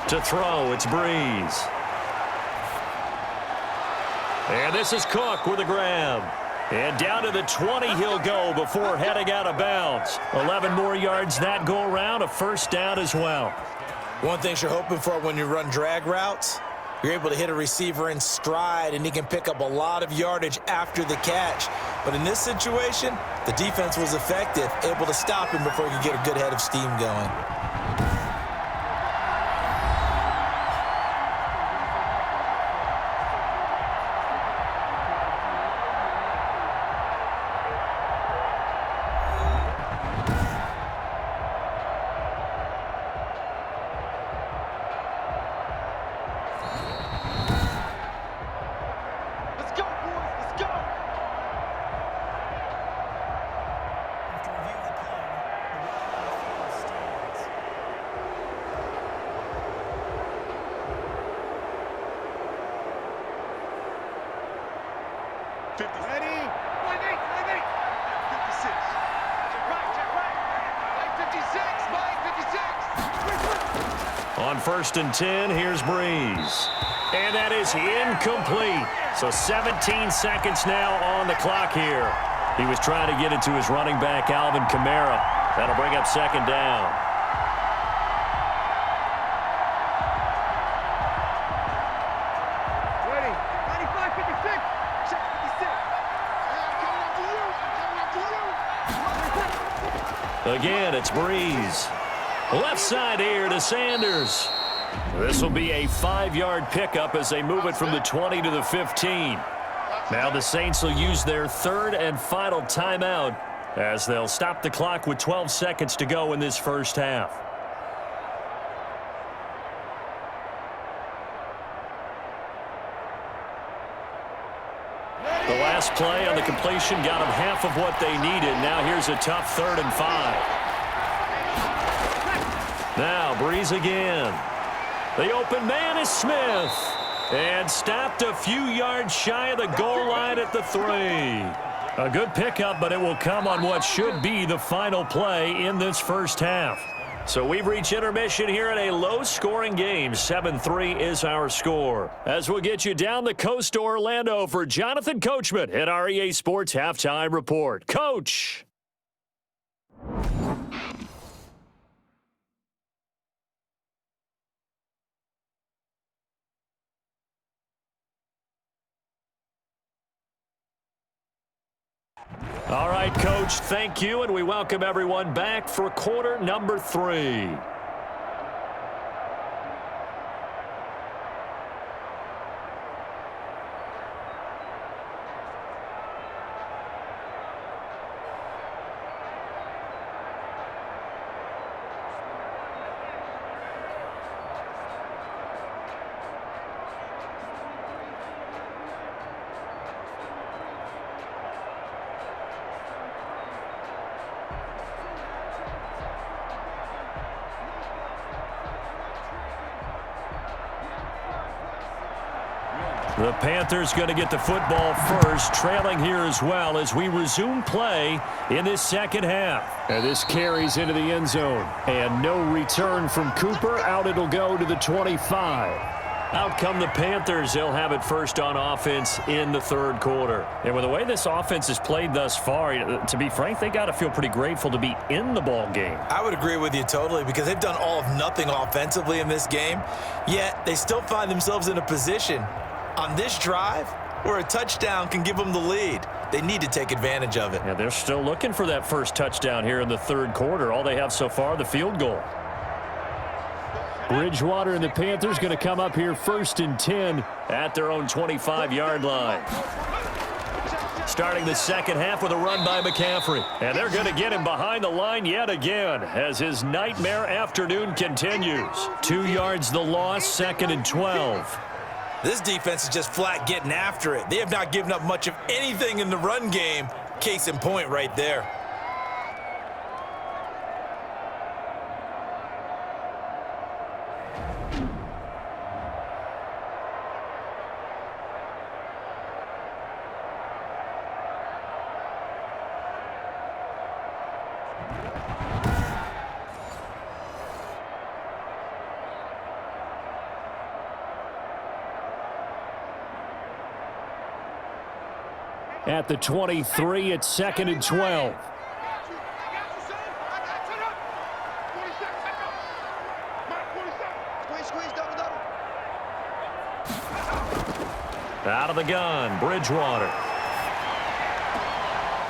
To throw, it's Breeze. And this is Cook with a grab. And down to the 20 he'll go before heading out of bounds. 11 more yards that go around, a first down as well. One thing you're hoping for when you run drag routes, you're able to hit a receiver in stride and he can pick up a lot of yardage after the catch. But in this situation, the defense was effective, able to stop him before he could get a good head of steam going. On 1st and 10, here's Breeze. And that is incomplete. So 17 seconds now on the clock here. He was trying to get it to his running back, Alvin Kamara. That'll bring up second down. Ready. 95, 56. Check 56. Again, it's Breeze. Left side here to Sanders. This will be a 5-yard pickup as they move it from the 20 to the 15. Now the Saints will use their third and final timeout as they'll stop the clock with 12 seconds to go in this first half. The last play on the completion got them half of what they needed. Now here's a tough 3rd and 5. Now Breeze again. The open man is Smith. And stopped a few yards shy of the goal line at the 3. A good pickup, but it will come on what should be the final play in this first half. So we've reached intermission here in a low-scoring game. 7-3 is our score. As we'll get you down the coast to Orlando for Jonathan Coachman at our EA Sports Halftime Report. Coach! All right, Coach, thank you, and we welcome everyone back for quarter number 3. The Panthers going to get the football first, trailing here as well as we resume play in this second half. And this carries into the end zone. And no return from Cooper. Out it'll go to the 25. Out come the Panthers. They'll have it first on offense in the third quarter. And with the way this offense has played thus far, to be frank, they got to feel pretty grateful to be in the ball game. I would agree with you totally because they've done all of nothing offensively in this game, yet they still find themselves in a position on this drive where a touchdown can give them the lead. They need to take advantage of it. Yeah, they're still looking for that first touchdown here in the third quarter. All they have so far, the field goal. Bridgewater and the Panthers going to come up here first and 10 at their own 25-yard line. Starting the second half with a run by McCaffrey. And they're going to get him behind the line yet again as his nightmare afternoon continues. 2 yards the loss, second and 12. This defense is just flat getting after it. They have not given up much of anything in the run game. Case in point right there. At the 23, it's second and 12. Out of the gun, Bridgewater.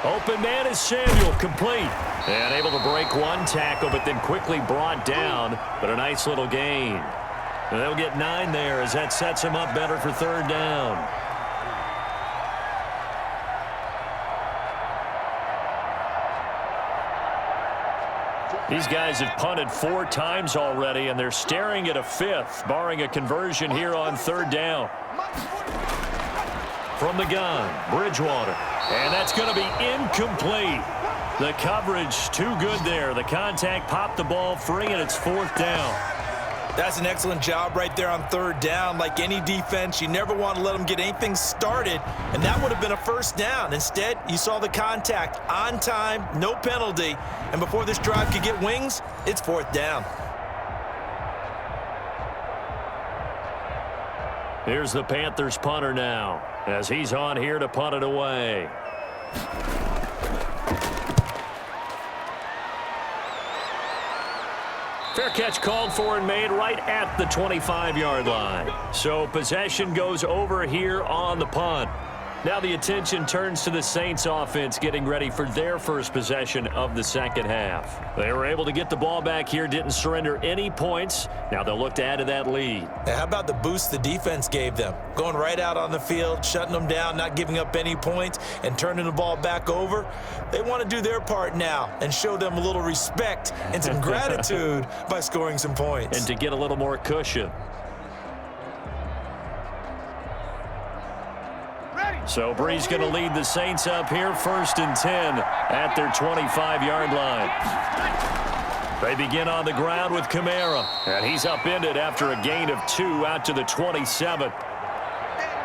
Open man is Samuel, complete. And able to break one tackle, but then quickly brought down. But a nice little gain. And they'll get 9 there as that sets him up better for third down. These guys have punted 4 times already, and they're staring at a 5th, barring a conversion here on third down. From the gun, Bridgewater. And that's going to be incomplete. The coverage too good there. The contact popped the ball free, and it's 4th down. That's an excellent job right there on third down. Like any defense, you never want to let them get anything started, and that would have been a first down. Instead, you saw the contact on time, no penalty, and before this drive could get wings, it's 4th down. Here's the Panthers punter now, as he's on here to punt it away. Fair catch called for and made right at the 25-yard line. So possession goes over here on the punt. Now the attention turns to the Saints offense getting ready for their first possession of the second half. They were able to get the ball back here, didn't surrender any points. Now they'll look to add to that lead. How about the boost the defense gave them? Going right out on the field, shutting them down, not giving up any points, and turning the ball back over. They want to do their part now and show them a little respect and some gratitude by scoring some points. And to get a little more cushion. So Bree's going to lead the Saints up here first and 10 at their 25-yard line. They begin on the ground with Kamara, and he's upended after a gain of 2 out to the 27.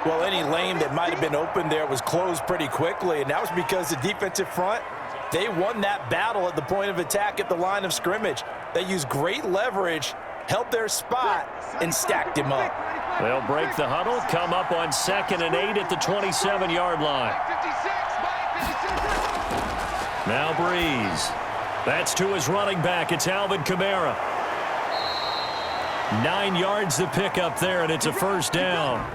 Well, any lane that might have been open there was closed pretty quickly, and that was because the defensive front, they won that battle at the point of attack at the line of scrimmage. They used great leverage, held their spot, and stacked him up. They'll break the huddle, come up on 2nd and 8 at the 27-yard line. Now Breeze. That's to his running back. It's Alvin Kamara. 9 yards to pick up there, and it's a first down.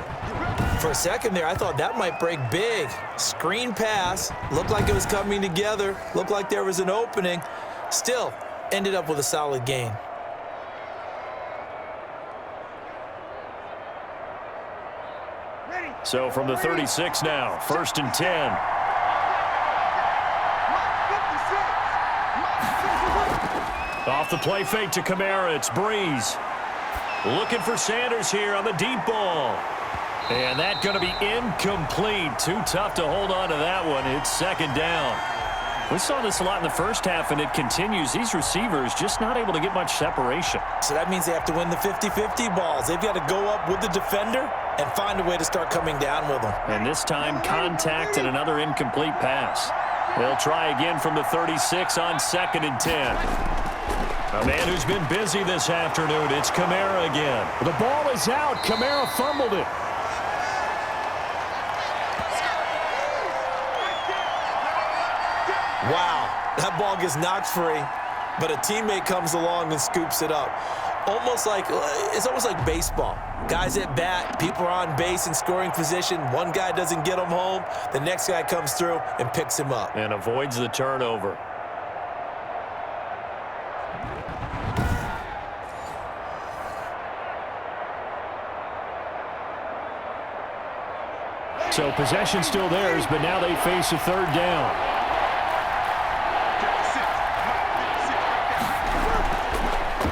For a second there, I thought that might break big. Screen pass. Looked like it was coming together. Looked like there was an opening. Still, ended up with a solid gain. So from the 36 now, 1st and 10. Off the play fake to Kamara, it's Breeze. Looking for Sanders here on the deep ball. And that's going to be incomplete. Too tough to hold on to that one. It's 2nd down. We saw this a lot in the first half, and it continues. These receivers just not able to get much separation. So that means they have to win the 50-50 balls. They've got to go up with the defender and find a way to start coming down with them. And this time, contact and another incomplete pass. They'll try again from the 36 on 2nd and 10. A man who's been busy this afternoon. It's Kamara again. The ball is out. Kamara fumbled it. Wow, that ball gets knocked free, but a teammate comes along and scoops it up. It's almost like baseball. Guys at bat, people are on base in scoring position. One guy doesn't get him home. The next guy comes through and picks him up. And avoids the turnover. So possession still theirs, but now they face a 3rd down.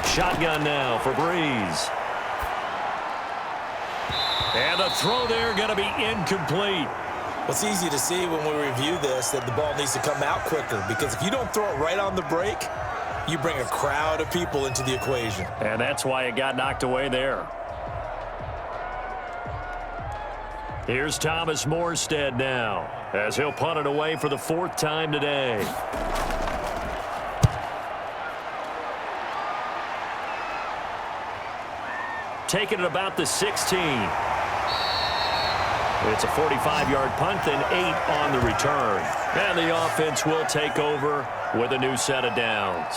Shotgun now for Breeze. And the throw there going to be incomplete. Well, it's easy to see when we review this that the ball needs to come out quicker, because if you don't throw it right on the break, you bring a crowd of people into the equation. And that's why it got knocked away there. Here's Thomas Morstead now, as he'll punt it away for the 4th time today. Taking it about the 16. It's a 45-yard punt and 8 on the return. And the offense will take over with a new set of downs.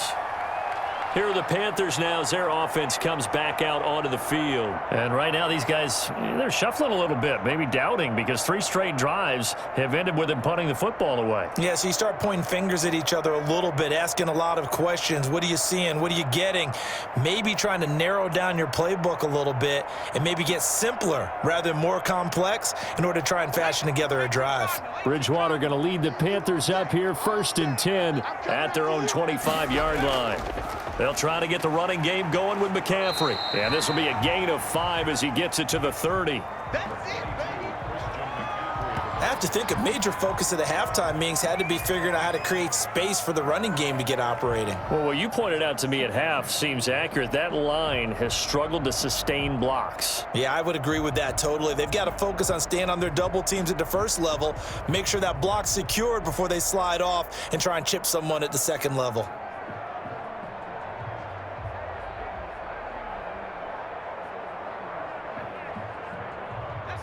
Here are the Panthers now as their offense comes back out onto the field. And right now these guys, they're shuffling a little bit, maybe doubting, because 3 straight drives have ended with them punting the football away. Yeah, so you start pointing fingers at each other a little bit, asking a lot of questions. What are you seeing? What are you getting? Maybe trying to narrow down your playbook a little bit and maybe get simpler rather than more complex in order to try and fashion together a drive. Bridgewater going to lead the Panthers up here, 1st and 10 at their own 25-yard line. They'll try to get the running game going with McCaffrey. And this will be a gain of 5 as he gets it to the 30. I have to think a major focus of the halftime meetings had to be figuring out how to create space for the running game to get operating. Well, what you pointed out to me at half seems accurate. That line has struggled to sustain blocks. Yeah, I would agree with that totally. They've got to focus on staying on their double teams at the first level, make sure that block's secured before they slide off and try and chip someone at the second level.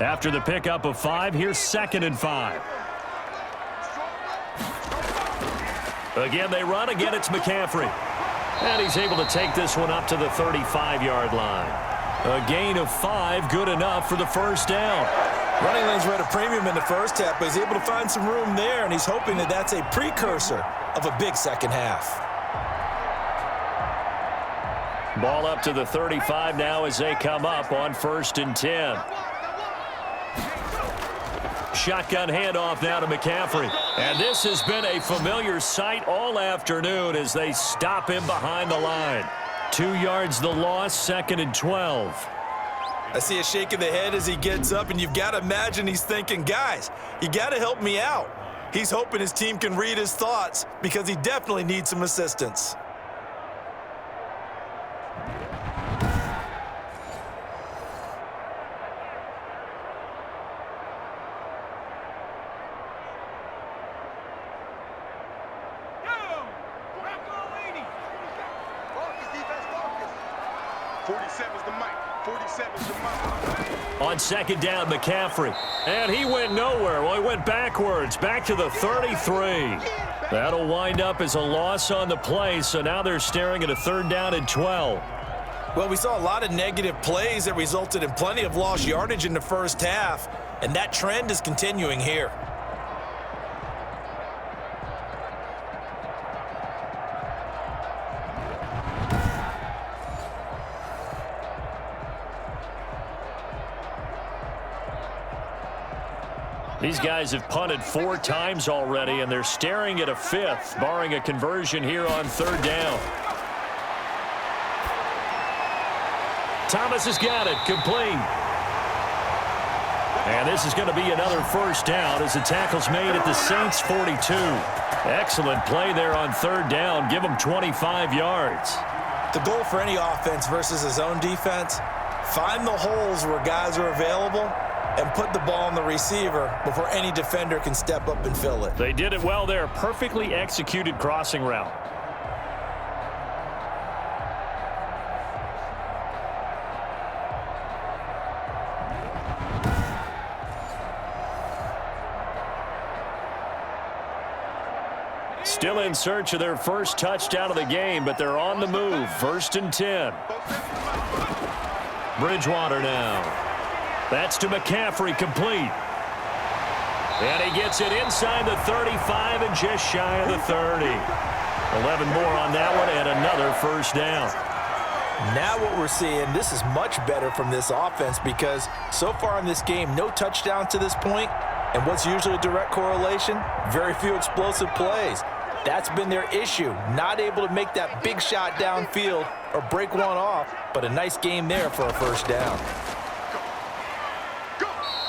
After the pickup of 5, here's 2nd and 5. Again, they run. Again, it's McCaffrey. And he's able to take this one up to the 35-yard line. A gain of 5, good enough for the first down. Running lanes were at a premium in the first half, but he's able to find some room there, and he's hoping that that's a precursor of a big second half. Ball up to the 35 now as they come up on 1st and 10. Shotgun handoff now to McCaffrey. And this has been a familiar sight all afternoon as they stop him behind the line. 2 yards the loss, 2nd and 12. I see a shake of the head as he gets up, and you've got to imagine he's thinking, guys, you got to help me out. He's hoping his team can read his thoughts because he definitely needs some assistance. 47's the mic. 47's the mic. On second down, McCaffrey. And he went nowhere. Well, he went backwards, back to the 33. That'll wind up as a loss on the play, so now they're staring at a 3rd down and 12. Well, we saw a lot of negative plays that resulted in plenty of lost yardage in the first half, and that trend is continuing here. These guys have punted 4 times already, and they're staring at a 5th, barring a conversion here on 3rd down. Thomas has got it, complete. And this is going to be another 1st down as the tackle's made at the Saints' 42. Excellent play there on 3rd down. Give them 25 yards. The goal for any offense versus his own defense, find the holes where guys are available and put the ball on the receiver before any defender can step up and fill it. They did it well there. Perfectly executed crossing route. Still in search of their first touchdown of the game, but they're on the move. 1st and 10. Bridgewater now. That's to McCaffrey, complete. And he gets it inside the 35 and just shy of the 30. 11 more on that one and another 1st down. Now what we're seeing, this is much better from this offense because so far in this game, no touchdowns to this point, and what's usually a direct correlation? Very few explosive plays. That's been their issue, not able to make that big shot downfield or break one off, but a nice game there for a 1st down.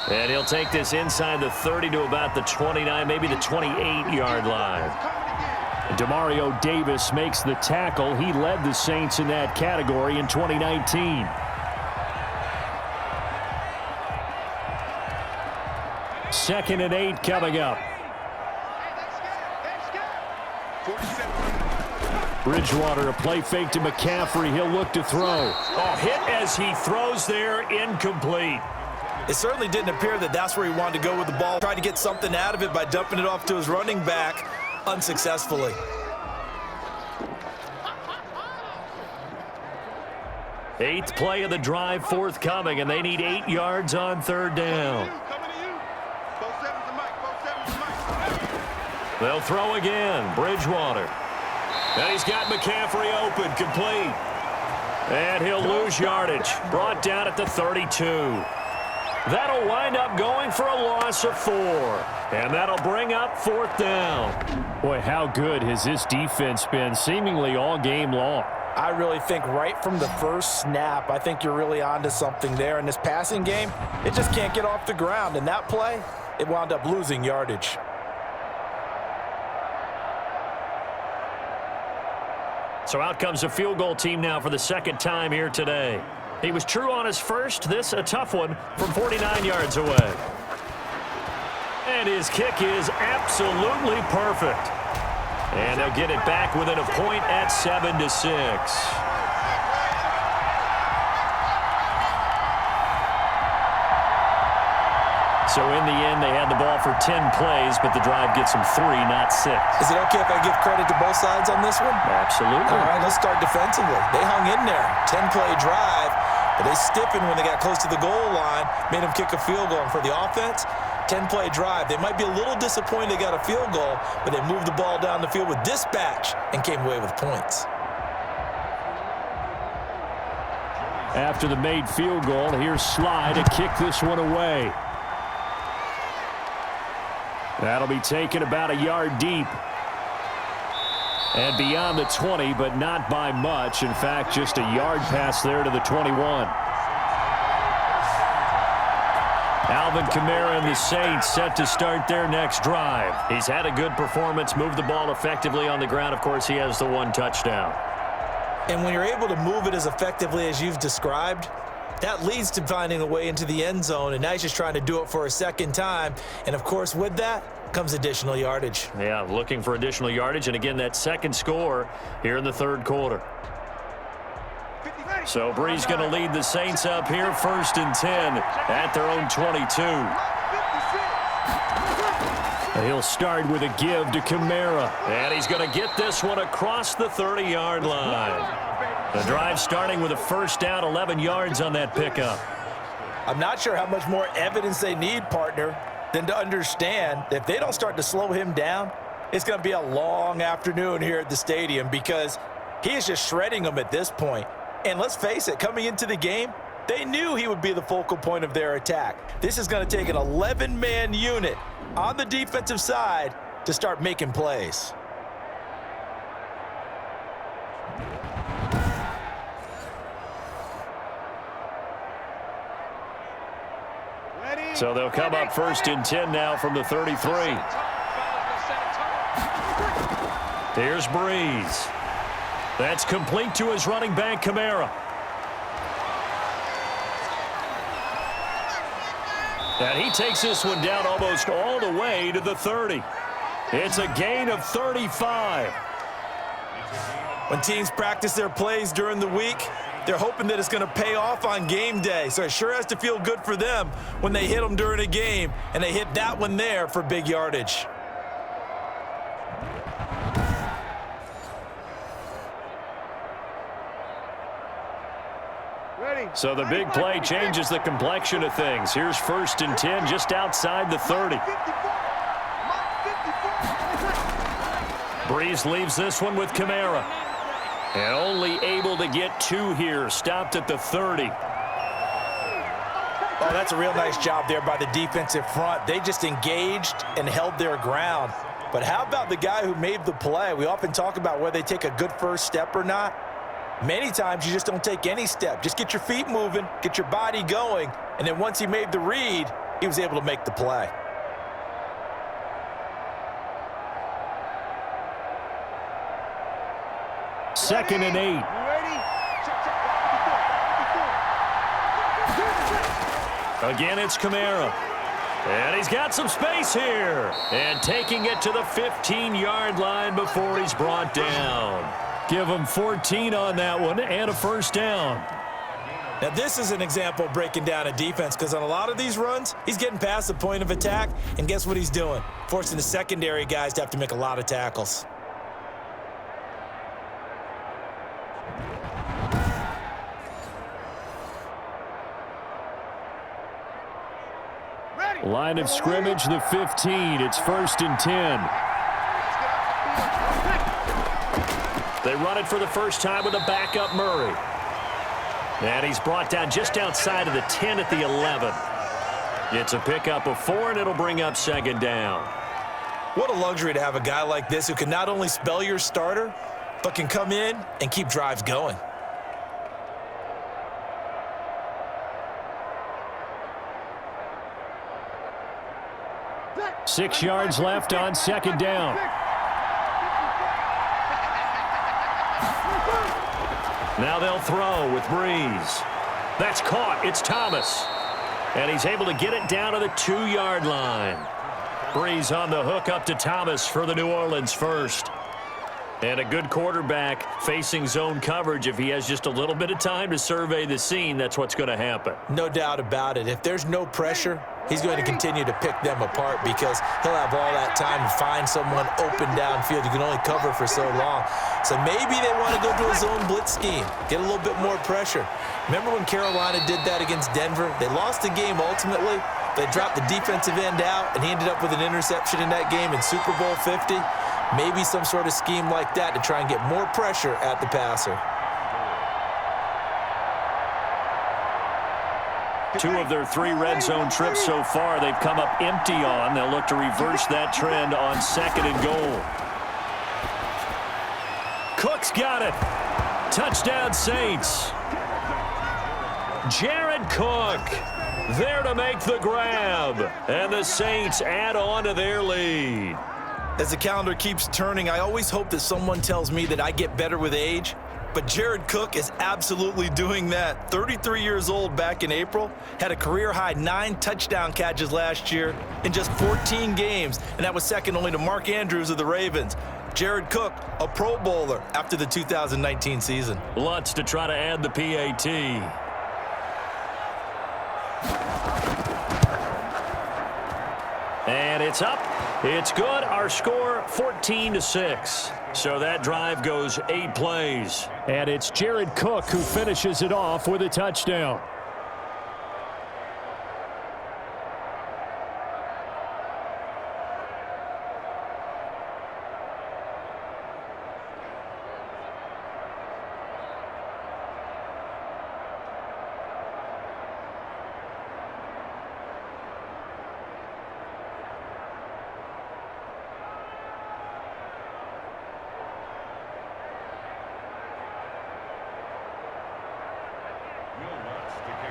And he'll take this inside the 30 to about the 29, maybe the 28-yard line. Demario Davis makes the tackle. He led the Saints in that category in 2019. Second and 8 coming up. Bridgewater, a play fake to McCaffrey. He'll look to throw. Oh, hit as he throws there, incomplete. It certainly didn't appear that that's where he wanted to go with the ball. Tried to get something out of it by dumping it off to his running back unsuccessfully. Eighth play of the drive forthcoming, and they need 8 yards on 3rd down. They'll throw again. Bridgewater. And he's got McCaffrey open, complete. And he'll lose yardage. Brought down at the 32. That'll wind up going for a loss of 4. And that'll bring up 4th down. Boy, how good has this defense been seemingly all game long? I really think right from the first snap, I think you're really onto something there. In this passing game, it just can't get off the ground. And that play, it wound up losing yardage. So out comes a field goal team now for the 2nd time here today. He was true on his first. This a tough one from 49 yards away. And his kick is absolutely perfect. And they'll get it back within a point at 7-6. So in the end, they had the ball for 10 plays, but the drive gets them 3, not 6. Is it okay if I give credit to both sides on this one? Absolutely. All right, let's start defensively. They hung in there. 10-play drive, but they stiffened when they got close to the goal line, made them kick a field goal. And for the offense, 10-play drive. They might be a little disappointed they got a field goal, but they moved the ball down the field with dispatch and came away with points. After the made field goal, here's Sly to kick this one away. That'll be taken about a yard deep. And beyond the 20, but not by much. In fact, just a yard pass there to the 21. Alvin Kamara and the Saints set to start their next drive. He's had a good performance, moved the ball effectively on the ground. Of course, he has the 1 touchdown. And when you're able to move it as effectively as you've described, that leads to finding a way into the end zone, and now he's just trying to do it for a 2nd time. And, of course, with that comes additional yardage. Yeah, looking for additional yardage. And, again, that 2nd score here in the 3rd quarter. 50, So Brees going to lead the Saints up here, 1st and 10 at their own 22. He'll start with a give to Kamara. And he's going to get this one across the 30-yard line. The drive starting with a first down, 11 yards on that pickup. I'm not sure how much more evidence they need, partner, than to understand that if they don't start to slow him down, it's going to be a long afternoon here at the stadium because he is just shredding them at this point. And let's face it, coming into the game, they knew he would be the focal point of their attack. This is going to take an 11-man unit on the defensive side to start making plays. So they'll come up 1st and 10 now from the 33. Here's Brees. That's complete to his running back, Kamara. And he takes this one down almost all the way to the 30. It's a gain of 35. When teams practice their plays during the week, they're hoping that it's going to pay off on game day. So it sure has to feel good for them when they hit them during a game, and they hit that one there for big yardage. So the big play changes the complexion of things. Here's 1st and 10 just outside the 30. Brees leaves this one with Kamara. And only able to get 2 here. Stopped at the 30. Oh, that's a real nice job there by the defensive front. They just engaged and held their ground. But how about the guy who made the play? We often talk about whether they take a good first step or not. Many times you just don't take any step. Just get your feet moving, get your body going, and then once he made the read, he was able to make the play. Second and 8. Again, it's Kamara. And he's got some space here. And taking it to the 15-yard line before he's brought down. Give him 14 on that one and a first down. Now, this is an example of breaking down a defense because on a lot of these runs, he's getting past the point of attack, and guess what he's doing? Forcing the secondary guys to have to make a lot of tackles. Line of scrimmage, the 15. It's 1st and 10. They run it for the first time with a backup Murray. And he's brought down just outside of the 10 at the 11. It's a pickup of 4, and it'll bring up 2nd down. What a luxury to have a guy like this who can not only spell your starter, but can come in and keep drives going. Six yards left on 2nd down. Now they'll throw with Brees. That's caught. It's Thomas. And he's able to get it down to the 2-yard line. Brees on the hook up to Thomas for the New Orleans first. And a good quarterback facing zone coverage. If he has just a little bit of time to survey the scene, that's what's going to happen. No doubt about it. If there's no pressure, he's going to continue to pick them apart because he'll have all that time to find someone open downfield. You can only cover for so long. So maybe they want to go to a zone blitz scheme, get a little bit more pressure. Remember when Carolina did that against Denver? They lost the game ultimately. They dropped the defensive end out, and he ended up with an interception in that game in Super Bowl 50. Maybe some sort of scheme like that to try and get more pressure at the passer. 2 of their 3 red zone trips so far they've come up empty on. They'll look to reverse that trend on 2nd and goal. Cook's got it. Touchdown Saints. Jared Cook there to make the grab. And the Saints add on to their lead. As the calendar keeps turning, I always hope that someone tells me that I get better with age. But Jared Cook is absolutely doing that. 33 years old back in April, had a career-high 9 touchdown catches last year in just 14 games, and that was second only to Mark Andrews of the Ravens. Jared Cook, a Pro Bowler after the 2019 season. Lutz to try to add the PAT. And it's up. It's good. Our score, 14-6. So that drive goes 8 plays. And it's Jared Cook who finishes it off with a touchdown.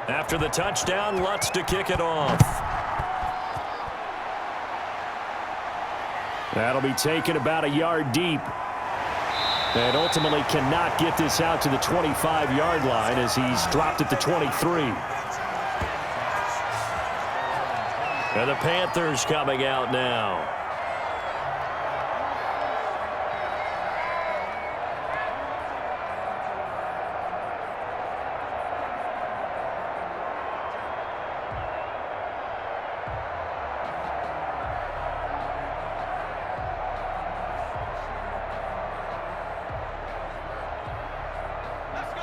After the touchdown, Lutz to kick it off. That'll be taken about a yard deep. And ultimately cannot get this out to the 25-yard line as he's dropped at the 23. And the Panthers coming out now.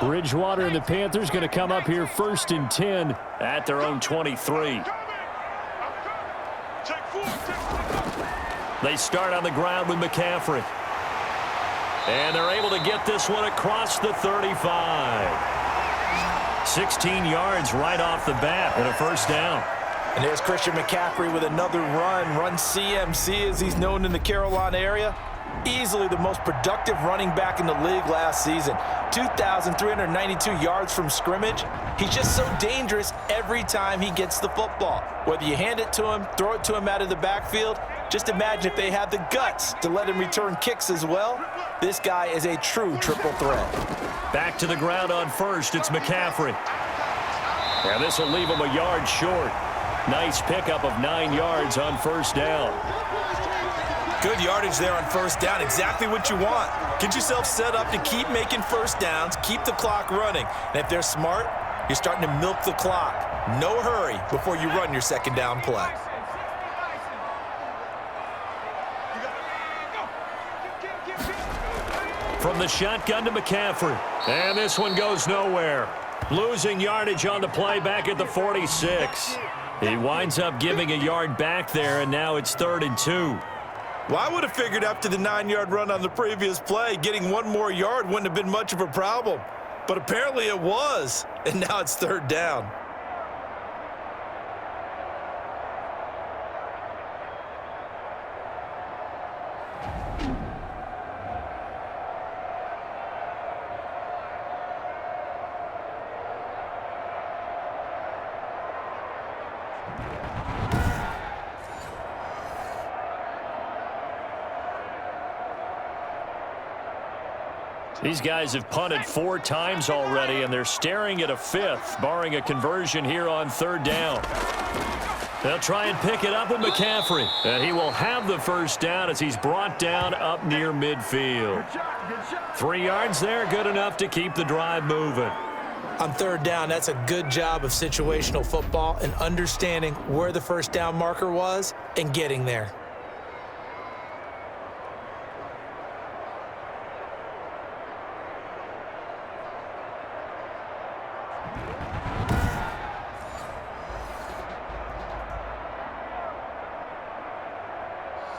Bridgewater and the Panthers going to come up here 1st and 10 at their own 23. They start on the ground with McCaffrey. And they're able to get this one across the 35. 16 yards right off the bat and a first down. And there's Christian McCaffrey with another run CMC as he's known in the Carolina area. Easily the most productive running back in the league last season. 2,392 yards from scrimmage. He's just so dangerous every time he gets the football. Whether you hand it to him, throw it to him out of the backfield, just imagine if they have the guts to let him return kicks as well. This guy is a true triple threat. Back to the ground on first, it's McCaffrey. And this will leave him a yard short. Nice pickup of 9 yards on first down. Good yardage there on first down. Exactly what you want. Get yourself set up to keep making first downs, keep the clock running. And if they're smart, you're starting to milk the clock. No hurry before you run your second down play. From the shotgun to McCaffrey. And this one goes nowhere. Losing yardage on the play back at the 46. He winds up giving a yard back there, and now it's 3rd and 2. Well, I would have figured after the 9-yard run on the previous play, getting 1 more yard wouldn't have been much of a problem. But apparently it was, and now it's 3rd down. These guys have punted 4 times already, and they're staring at a 5th, barring a conversion here on 3rd down. They'll try and pick it up with McCaffrey, and he will have the first down as he's brought down up near midfield. 3 yards there, good enough to keep the drive moving. On 3rd down, that's a good job of situational football and understanding where the first down marker was and getting there.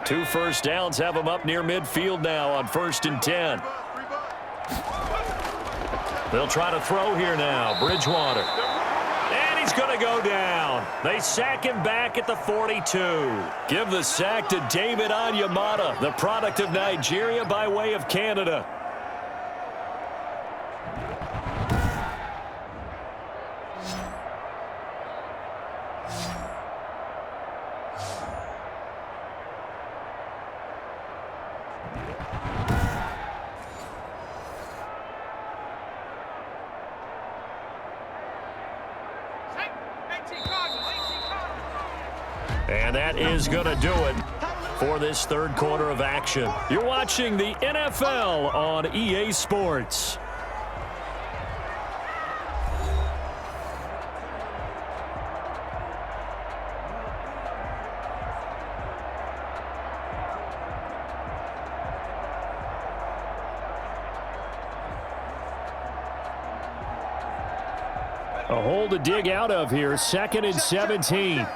Two first downs have him up near midfield now on 1st and 10. They'll try to throw here now. Bridgewater. And he's going to go down. They sack him back at the 42. Give the sack to David Onyemata, the product of Nigeria by way of Canada. And that is going to do it for this third quarter of action. You're watching the NFL on EA Sports. A hole to dig out of here, 2nd and 17.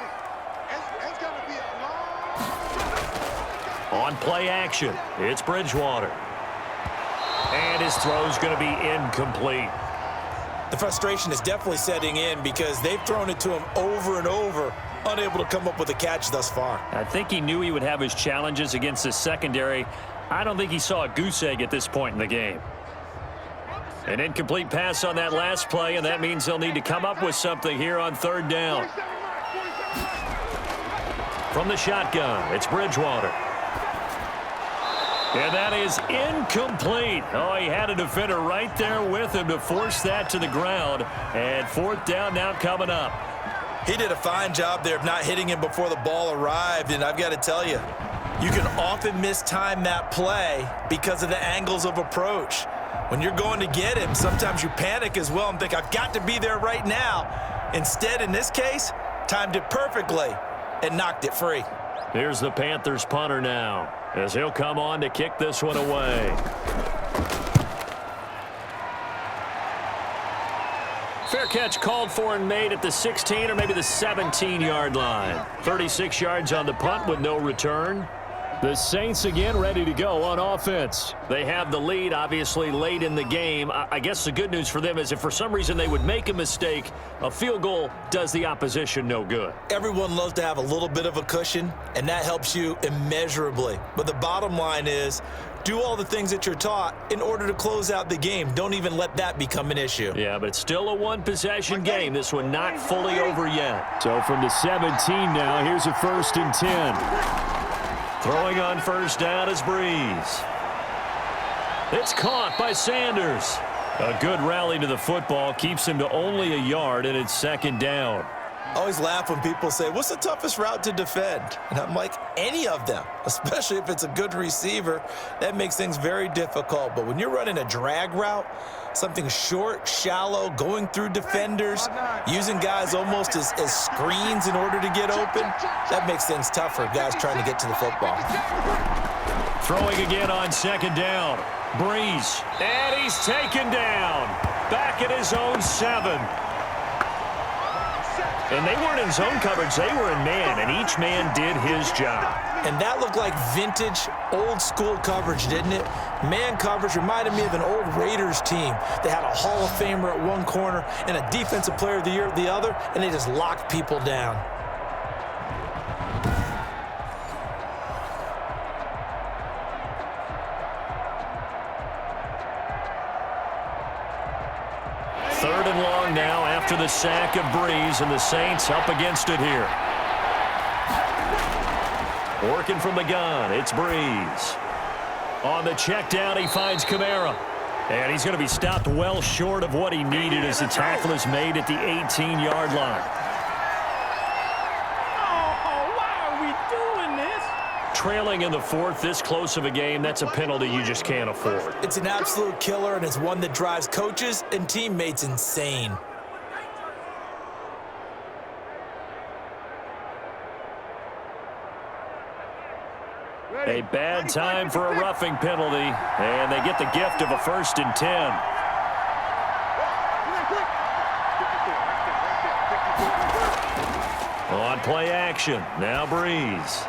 On play action, it's Bridgewater. And his throw's going to be incomplete. The frustration is definitely setting in because they've thrown it to him over and over, unable to come up with a catch thus far. I think he knew he would have his challenges against the secondary. I don't think he saw a goose egg at this point in the game. An incomplete pass on that last play, and that means they'll need to come up with something here on 3rd down. From the shotgun, it's Bridgewater. And that is incomplete. Oh, he had a defender right there with him to force that to the ground. And 4th down now coming up. He did a fine job there of not hitting him before the ball arrived, and I've got to tell you, you can often mistime that play because of the angles of approach. When you're going to get him, sometimes you panic as well and think, I've got to be there right now. Instead, in this case, timed it perfectly and knocked it free. Here's the Panthers punter now, as he'll come on to kick this one away. Fair catch called for and made at the 16 or maybe the 17-yard line. 36 yards on the punt with no return. The Saints again ready to go on offense. They have the lead, obviously, late in the game. I guess the good news for them is if for some reason they would make a mistake, a field goal does the opposition no good. Everyone loves to have a little bit of a cushion, and that helps you immeasurably. But the bottom line is, do all the things that you're taught in order to close out the game. Don't even let that become an issue. Yeah, but it's still a one-possession game. This one not fully over yet. So from the 17 now, here's a 1st and 10. Throwing on 1st down is Breeze. It's caught by Sanders. A good rally to the football keeps him to only a yard, and it's 2nd down. I always laugh when people say, what's the toughest route to defend? And I'm like, any of them, especially if it's a good receiver. That makes things very difficult. But when you're running a drag route, something short, shallow, going through defenders, using guys almost as screens in order to get open, that makes things tough for guys trying to get to the football. Throwing again on 2nd down. Breeze. And he's taken down. Back at his own 7. And they weren't in zone coverage. They were in man, and each man did his job. And that looked like vintage, old-school coverage, didn't it? Man coverage reminded me of an old Raiders team. They had a Hall of Famer at one corner and a Defensive Player of the Year at the other, and they just locked people down. Third and long now after the sack of Breeze, and the Saints up against it here. Working from the gun, it's Breeze. On the check down, he finds Kamara. And he's going to be stopped well short of what he needed as the tackle is made at the 18-yard line. Trailing in the 4th, this close of a game, that's a penalty you just can't afford. It's an absolute killer, and it's one that drives coaches and teammates insane. A bad time for a roughing penalty, and they get the gift of a 1st and 10. On play action, now Breeze.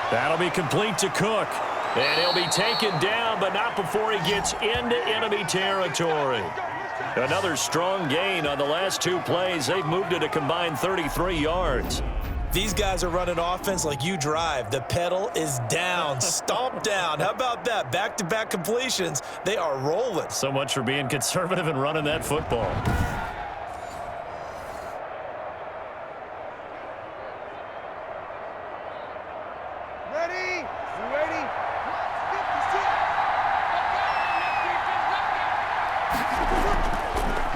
That'll be complete to Cook. And he'll be taken down, but not before he gets into enemy territory. Another strong gain on the last 2 plays. They've moved it a combined 33 yards. These guys are running offense like you drive. The pedal is down, stomp down. How about that? Back-to-back completions. They are rolling. So much for being conservative and running that football.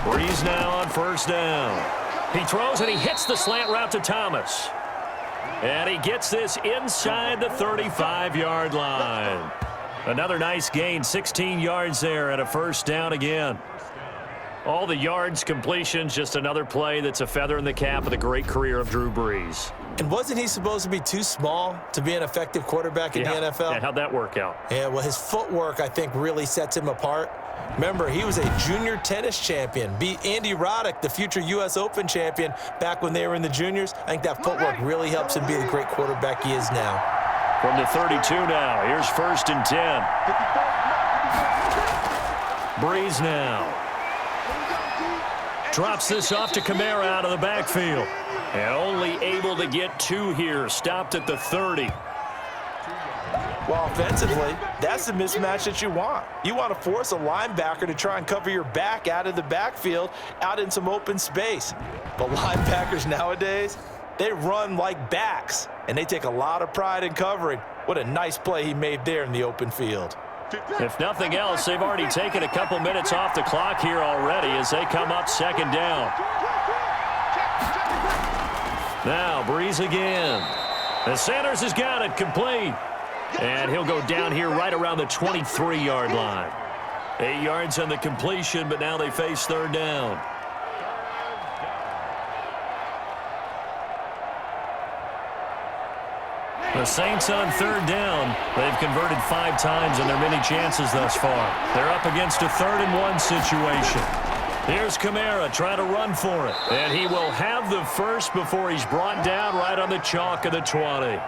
Breeze now on 1st down. He throws and he hits the slant route to Thomas. And he gets this inside the 35-yard line. Another nice gain, 16 yards there, and a first down again. All the yards, completions, just another play that's a feather in the cap of the great career of Drew Brees. And wasn't he supposed to be too small to be an effective quarterback in the NFL? Yeah, how'd that work out? Yeah, well, his footwork, I think, really sets him apart. Remember, he was a junior tennis champion, beat Andy Roddick, the future U.S. Open champion, back when they were in the juniors. I think that footwork really helps him be the great quarterback he is now. From the 32 now, here's 1st and 10. Brees now. Drops this off to Kamara out of the backfield. And only able to get 2 here, stopped at the 30. Well, offensively, that's the mismatch that you want. You want to force a linebacker to try and cover your back out of the backfield, out in some open space. But linebackers nowadays, they run like backs, and they take a lot of pride in covering. What a nice play he made there in the open field. If nothing else, they've already taken a couple minutes off the clock here already as they come up 2nd down. Now, Brees again. And Sanders has got it complete. And he'll go down here right around the 23-yard line. 8 yards on the completion, but now they face 3rd down. The Saints on 3rd down. They've converted 5 times in their many chances thus far. They're up against a 3rd and 1 situation. Here's Kamara trying to run for it. And he will have the first before he's brought down right on the chalk of the 20.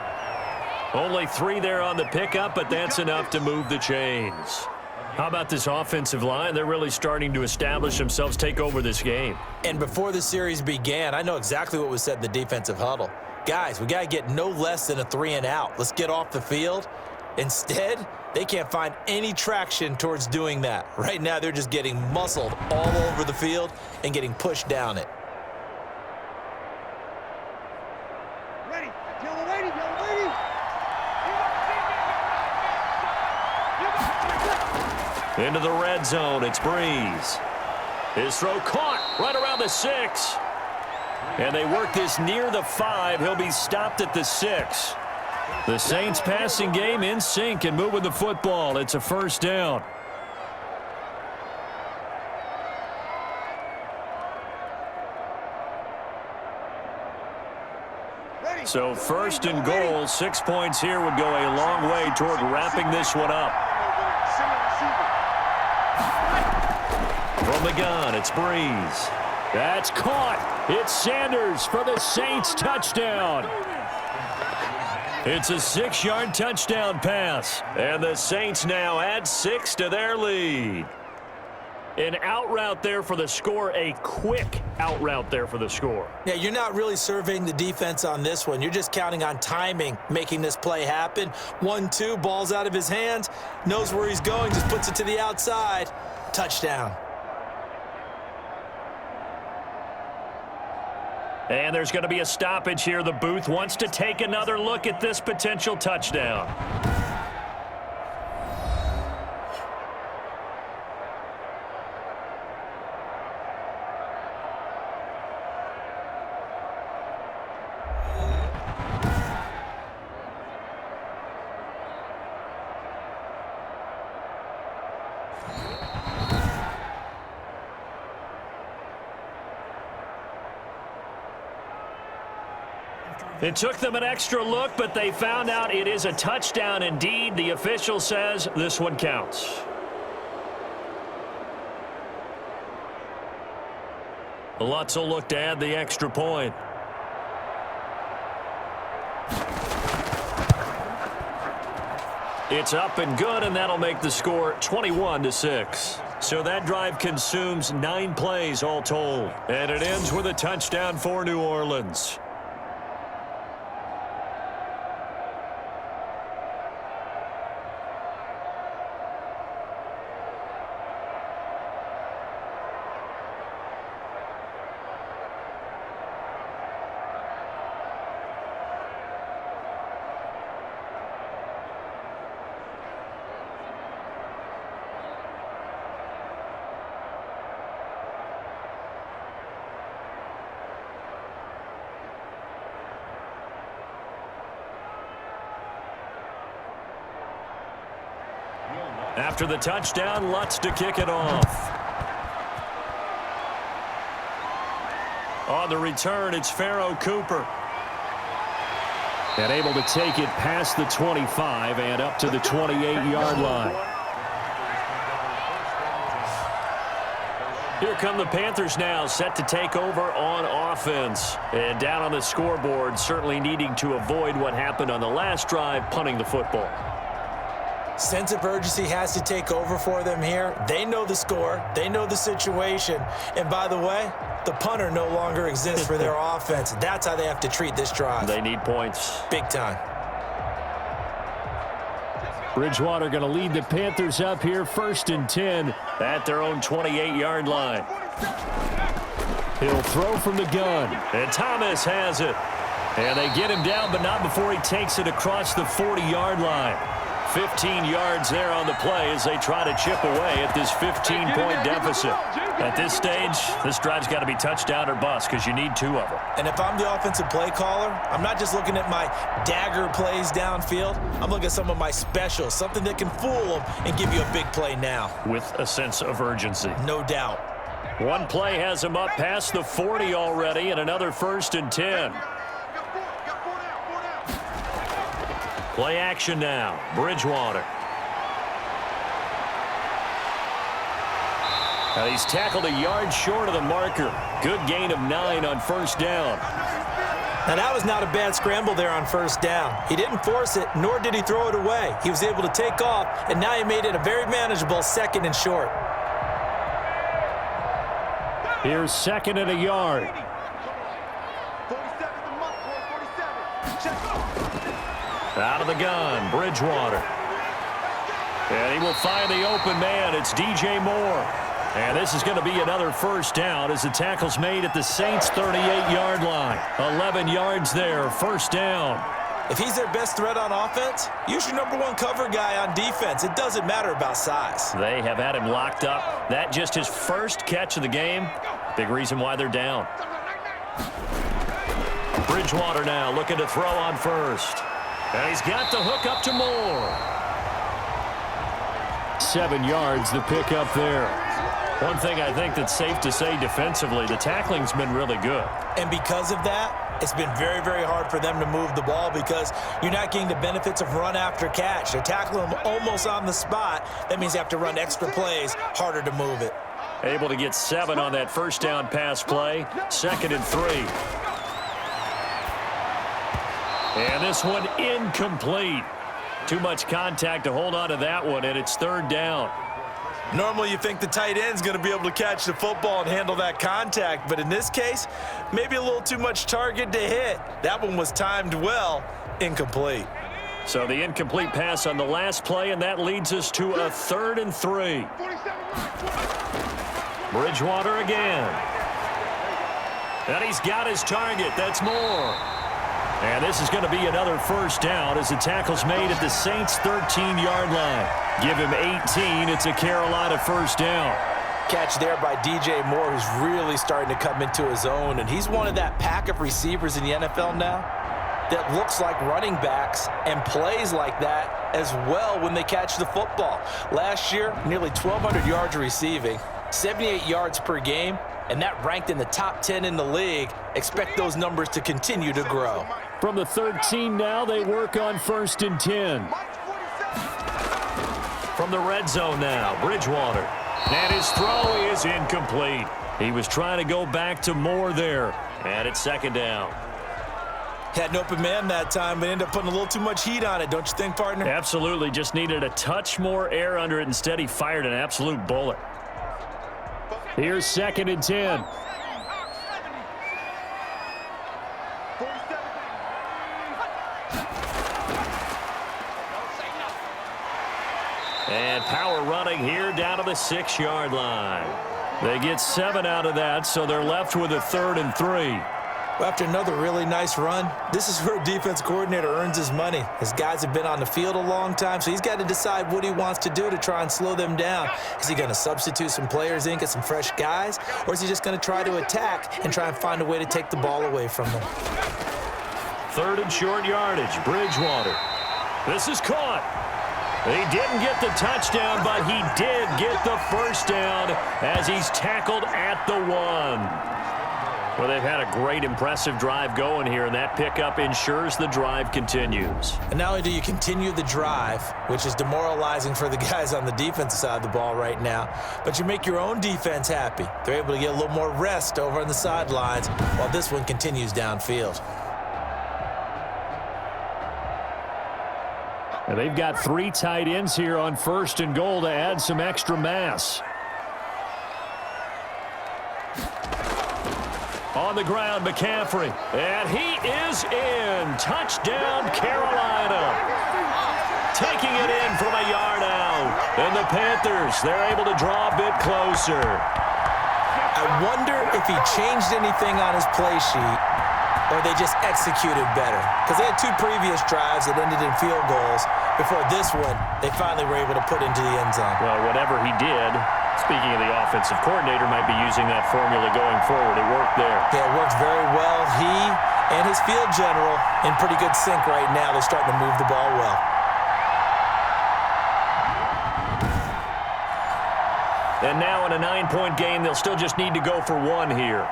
Only 3 there on the pickup, but that's enough to move the chains. How about this offensive line? They're really starting to establish themselves, take over this game. And before the series began, I know exactly what was said in the defensive huddle. Guys, we got to get no less than a 3 and out. Let's get off the field. Instead, they can't find any traction towards doing that. Right now, they're just getting muscled all over the field and getting pushed down it. Ready. Yellow lady, yellow lady. Into the red zone, it's Brees. His throw caught right around the 6. And they work this near the 5. He'll be stopped at the 6. The Saints passing game in sync and moving the football. It's a first down. So 1st and goal, 6 points here would go a long way toward wrapping this one up. From the gun, it's Brees. That's caught. It's Sanders for the Saints touchdown. It's a 6-yard touchdown pass. And the Saints now add 6 to their lead. An out route there for the score, a quick out route there for the score. Yeah, you're not really surveying the defense on this one. You're just counting on timing, making this play happen. 1-2, ball's out of his hands, knows where he's going, just puts it to the outside. Touchdown. And there's going to be a stoppage here. The booth wants to take another look at this potential touchdown. It took them an extra look, but they found out it is a touchdown indeed. The official says this one counts. Lutz will look to add the extra point. It's up and good, and that'll make the score 21-6. So that drive consumes 9 plays all told. And it ends with a touchdown for New Orleans. After the touchdown, Lutz to kick it off. On the return, it's Pharaoh Cooper. And able to take it past the 25 and up to the 28-yard line. Here come the Panthers now, set to take over on offense. And down on the scoreboard, certainly needing to avoid what happened on the last drive, punting the football. Sense of urgency has to take over for them here. They know the score. They know the situation. And by the way, the punter no longer exists for their offense. That's how they have to treat this drive. They need points. Big time. Bridgewater going to lead the Panthers up here, 1st and 10 at their own 28-yard line. He'll throw from the gun, and Thomas has it. And they get him down, but not before he takes it across the 40-yard line. 15 yards there on the play as they try to chip away at this 15-point deficit. At this stage, this drive's got to be touchdown or bust because you need 2 of them. And if I'm the offensive play caller, I'm not just looking at my dagger plays downfield. I'm looking at some of my specials, something that can fool them and give you a big play now. With a sense of urgency. No doubt. One play has him up past the 40 already, and another 1st and 10. Play action now. Bridgewater. Now he's tackled a yard short of the marker. Good gain of 9 on 1st down. Now that was not a bad scramble there on 1st down. He didn't force it, nor did he throw it away. He was able to take off, and now he made it a very manageable 2nd and short. Here's 2nd and a yard. 47 the month, boy, 47. Check. Out of the gun, Bridgewater. And he will find the open man. It's DJ Moore. And this is going to be another 1st down as the tackle's made at the Saints' 38-yard line. 11 yards there, 1st down. If he's their best threat on offense, use your #1 cover guy on defense. It doesn't matter about size. They have had him locked up. That just his first catch of the game. Big reason why they're down. Bridgewater now looking to throw on 1st. And he's got the hook up to Moore. 7 yards, the pick up there. One thing I think that's safe to say defensively, the tackling's been really good. And because of that, it's been very, very hard for them to move the ball because you're not getting the benefits of run after catch. They're tackling them almost on the spot. That means they have to run extra plays, harder to move it. Able to get 7 on that 1st down pass play. 2nd and 3. And this one incomplete. Too much contact to hold on to that one, and it's 3rd down. Normally you think the tight end's going to be able to catch the football and handle that contact, but in this case, maybe a little too much target to hit. That one was timed well, incomplete. So the incomplete pass on the last play, and that leads us to a 3rd and 3. Bridgewater again. And he's got his target. That's Moore. And this is going to be another 1st down as the tackle's made at the Saints' 13-yard line. Give him 18. It's a Carolina 1st down. Catch there by DJ Moore, who's really starting to come into his own. And he's one of that pack of receivers in the NFL now that looks like running backs and plays like that as well when they catch the football. Last year, nearly 1,200 yards receiving, 78 yards per game, and that ranked in the top 10 in the league. Expect those numbers to continue to grow. From the 13 now, they work on 1st and 10. From the red zone now, Bridgewater. And his throw is incomplete. He was trying to go back to Moore there. And it's 2nd down. Had an open man that time, but ended up putting a little too much heat on it, don't you think, partner? Absolutely. Just needed a touch more air under it. Instead, he fired an absolute bullet. Here's 2nd and 10. And power running here down to the 6-yard line. They get 7 out of that, so they're left with a 3rd and 3. Well, after another really nice run, this is where a defense coordinator earns his money. His guys have been on the field a long time, so he's got to decide what he wants to do to try and slow them down. Is he going to substitute some players in, get some fresh guys, or is he just going to try to attack and try and find a way to take the ball away from them? 3rd and short yardage, Bridgewater. This is caught. He didn't get the touchdown, but he did get the first down as he's tackled at the 1. Well, they've had a great, impressive drive going here, and that pickup ensures the drive continues. And not only do you continue the drive, which is demoralizing for the guys on the defensive side of the ball right now, but you make your own defense happy. They're able to get a little more rest over on the sidelines while this one continues downfield. And they've got 3 tight ends here on 1st and goal to add some extra mass. On the ground, McCaffrey. And he is in. Touchdown, Carolina. Taking it in from a yard out. And the Panthers, they're able to draw a bit closer. I wonder if he changed anything on his play sheet or they just executed better. Because they had 2 previous drives that ended in field goals. Before this one, they finally were able to put into the end zone. Well, whatever he did, speaking of the offensive coordinator, might be using that formula going forward. It worked there. Yeah, it works very well. He and his field general in pretty good sync right now. They're starting to move the ball well. And now in a 9-point game, they'll still just need to go for 1 here.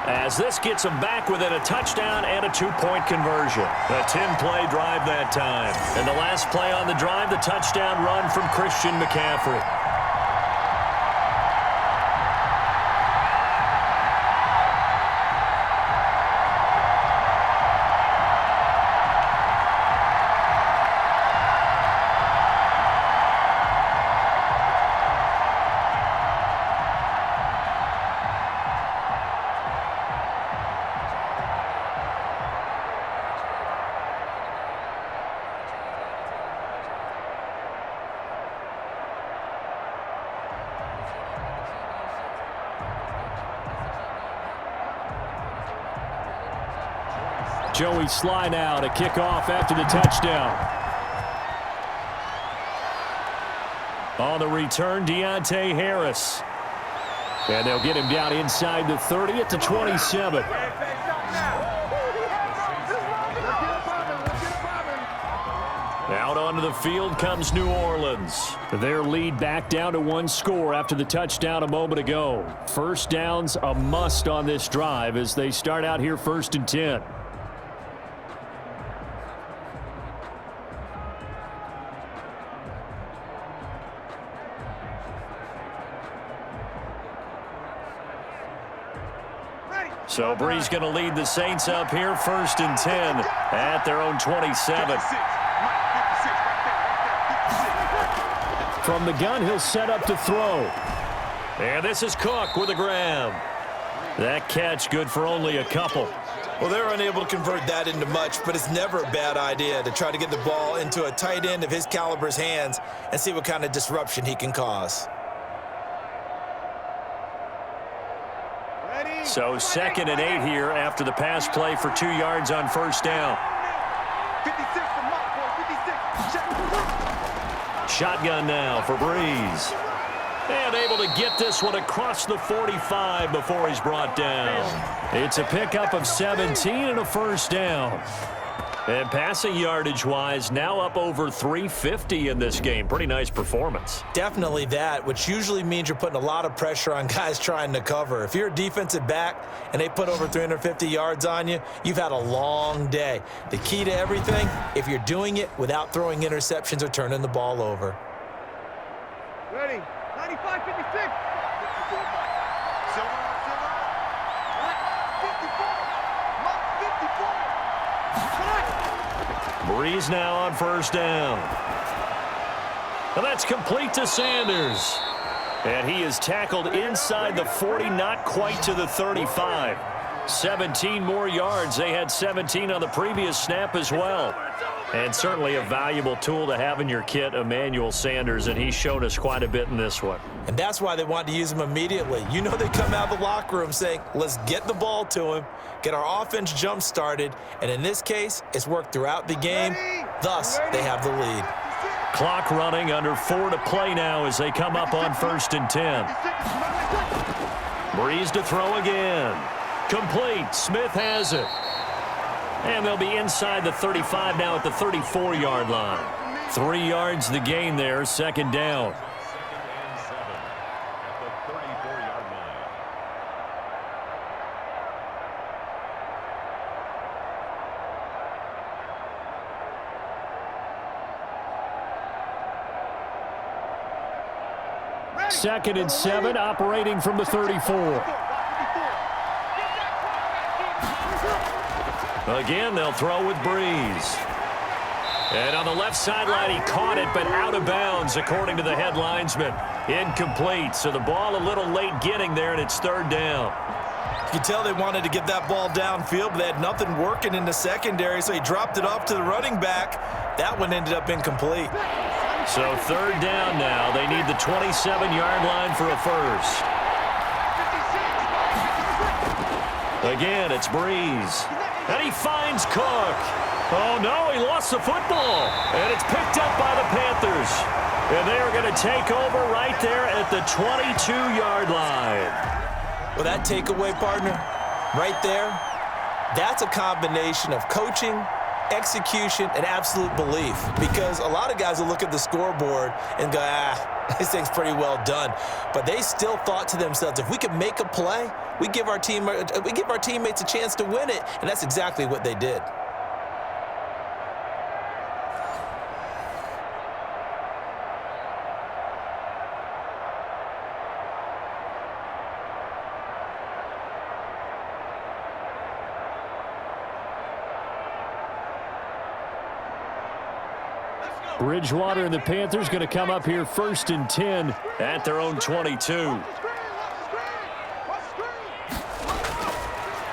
As this gets them back within a touchdown and a 2-point conversion. A 10-play drive that time. And the last play on the drive, the touchdown run from Christian McCaffrey. Joey Sly now to kick off after the touchdown. On the return, Deontay Harris. And they'll get him down inside the 30 at the 27. Out onto the field comes New Orleans. Their lead back down to 1 score after the touchdown a moment ago. First down's a must on this drive as they start out here 1st and 10. So Brees going to lead the Saints up here 1st and 10 at their own 27. From the gun, he'll set up to throw. And this is Cook with a grab. That catch good for only a couple. Well, they're unable to convert that into much, but it's never a bad idea to try to get the ball into a tight end of his caliber's hands and see what kind of disruption he can cause. So 2nd and 8 here after the pass play for 2 yards on 1st down. 56 for Mike, 56. Shotgun now for Brees. And able to get this one across the 45 before he's brought down. It's a pickup of 17 and a 1st down. And passing yardage-wise, now up over 350 in this game. Pretty nice performance. Definitely that, which usually means you're putting a lot of pressure on guys trying to cover. If you're a defensive back and they put over 350 yards on you, you've had a long day. The key to everything, if you're doing it without throwing interceptions or turning the ball over. Ready. 95, 56. Brees now on 1st down. And that's complete to Sanders. And he is tackled inside the 40, not quite to the 35. 17 more yards. They had 17 on the previous snap as well. And certainly a valuable tool to have in your kit, Emmanuel Sanders, and he's shown us quite a bit in this one. And that's why they wanted to use him immediately. You know they come out of the locker room saying, let's get the ball to him, get our offense jump-started, and in this case, it's worked throughout the game. Thus, they have the lead. Clock running, under 4 to play now as they come up on 1st and 10. Brees to throw again. Complete. Smith has it. And they'll be inside the 35 now at the 34-yard line. 3 yards the gain there, second down. Second and 7, operating from the 34. Again, they'll throw with Breeze. And on the left sideline, he caught it, but out of bounds, according to the head linesman. Incomplete, so the ball a little late getting there, and it's third down. You can tell they wanted to get that ball downfield, but they had nothing working in the secondary, so he dropped it off to the running back. That one ended up incomplete. So third down now. They need the 27-yard line for a first. Again, it's Breeze. And he finds Cook. Oh, no, he lost the football. And it's picked up by the Panthers. And they are going to take over right there at the 22-yard line. Well, that takeaway, partner, right there, that's a combination of coaching, execution, and absolute belief. Because a lot of guys will look at the scoreboard and go, this thing's pretty well done. But they still thought to themselves, if we can make a play, we give our teammates a chance to win it. And that's exactly what they did. Bridgewater and the Panthers going to come up here first and 10 at their own 22.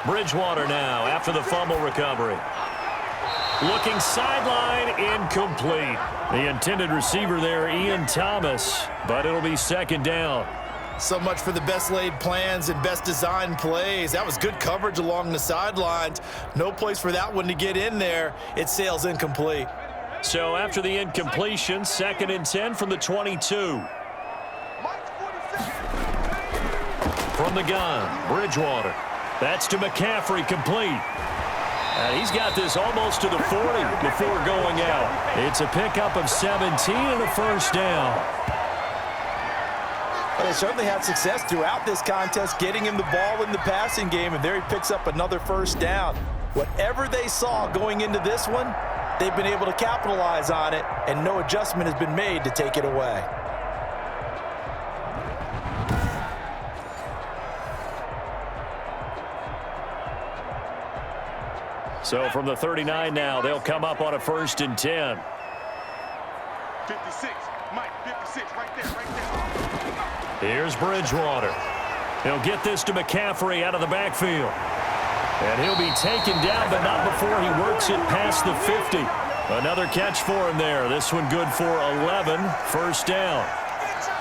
Bridgewater now after the fumble recovery. Looking sideline, incomplete. The intended receiver there, Ian Thomas, but it'll be second down. So much for the best laid plans and best designed plays. That was good coverage along the sidelines. No place for that one to get in there. It sails incomplete. So after the incompletion, second and 10 from the 22. From the gun, Bridgewater. That's to McCaffrey, complete. And he's got this almost to the 40 before going out. It's a pickup of 17 and a first down. Well, they certainly had success throughout this contest, getting him the ball in the passing game, and there he picks up another first down. Whatever they saw going into this one, they've been able to capitalize on it, and no adjustment has been made to take it away. So from the 39 now, they'll come up on a first and 10. 56, Mike, 56, right there. Here's Bridgewater. He'll get this to McCaffrey out of the backfield. And he'll be taken down, but not before he works it past the 50. Another catch for him there. This one good for 11. First down.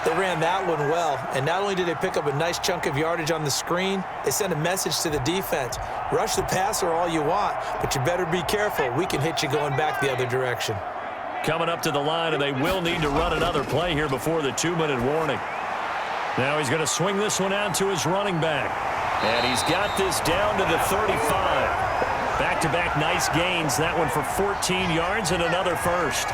They ran that one well, and not only did they pick up a nice chunk of yardage on the screen, they sent a message to the defense. Rush the passer all you want, but you better be careful. We can hit you going back the other direction. Coming up to the line, and they will need to run another play here before the 2-minute warning. Now he's going to swing this one out to his running back. And he's got this down to the 35. Back-to-back nice gains. That one for 14 yards and another first.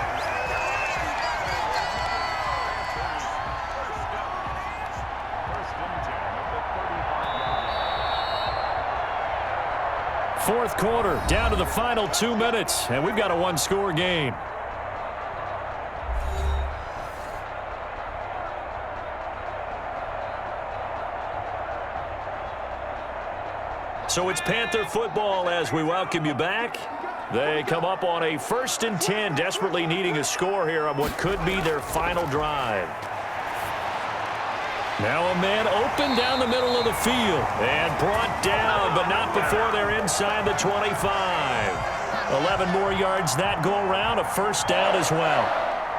Fourth quarter, down to the final 2 minutes, and we've got a one-score game. So it's Panther football as we welcome you back. They come up on a first and 10, desperately needing a score here on what could be their final drive. Now a man open down the middle of the field and brought down, but not before they're inside the 25. 11 more yards that go around, a first down as well.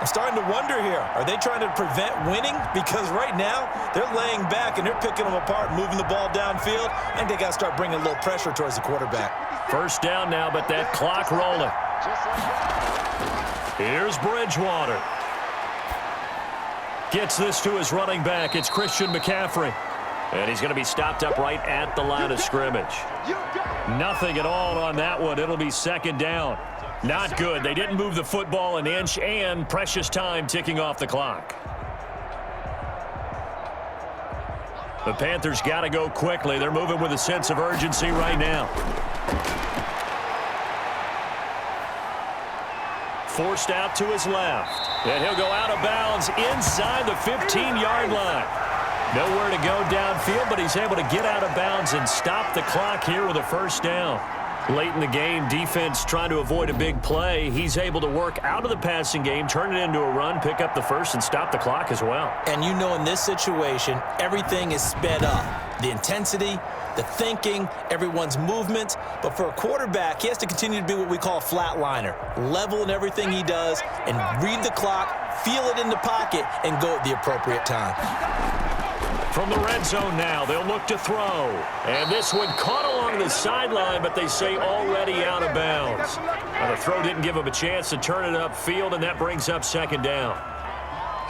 I'm starting to wonder here, are they trying to prevent winning? Because right now, they're laying back and they're picking them apart, moving the ball downfield. I think they got to start bringing a little pressure towards the quarterback. First down now, but that clock rolling. Here's Bridgewater. Gets this to his running back. It's Christian McCaffrey. And he's going to be stopped up right at the line of scrimmage. Nothing at all on that one. It'll be second down. Not good. They didn't move the football an inch, and precious time ticking off the clock. The Panthers got to go quickly. They're moving with a sense of urgency right now. Forced out to his left. And he'll go out of bounds inside the 15-yard line. Nowhere to go downfield, but he's able to get out of bounds and stop the clock here with a first down. Late in the game, defense trying to avoid a big play. He's able to work out of the passing game, turn it into a run, pick up the first, and stop the clock as well. And you know in this situation, everything is sped up. The intensity, the thinking, everyone's movement. But for a quarterback, he has to continue to be what we call a flatliner. Level in everything he does and read the clock, feel it in the pocket, and go at the appropriate time. From the red zone now, they'll look to throw. And this one caught along the sideline, but they say already out of bounds. Now, the throw didn't give him a chance to turn it upfield, and that brings up second down.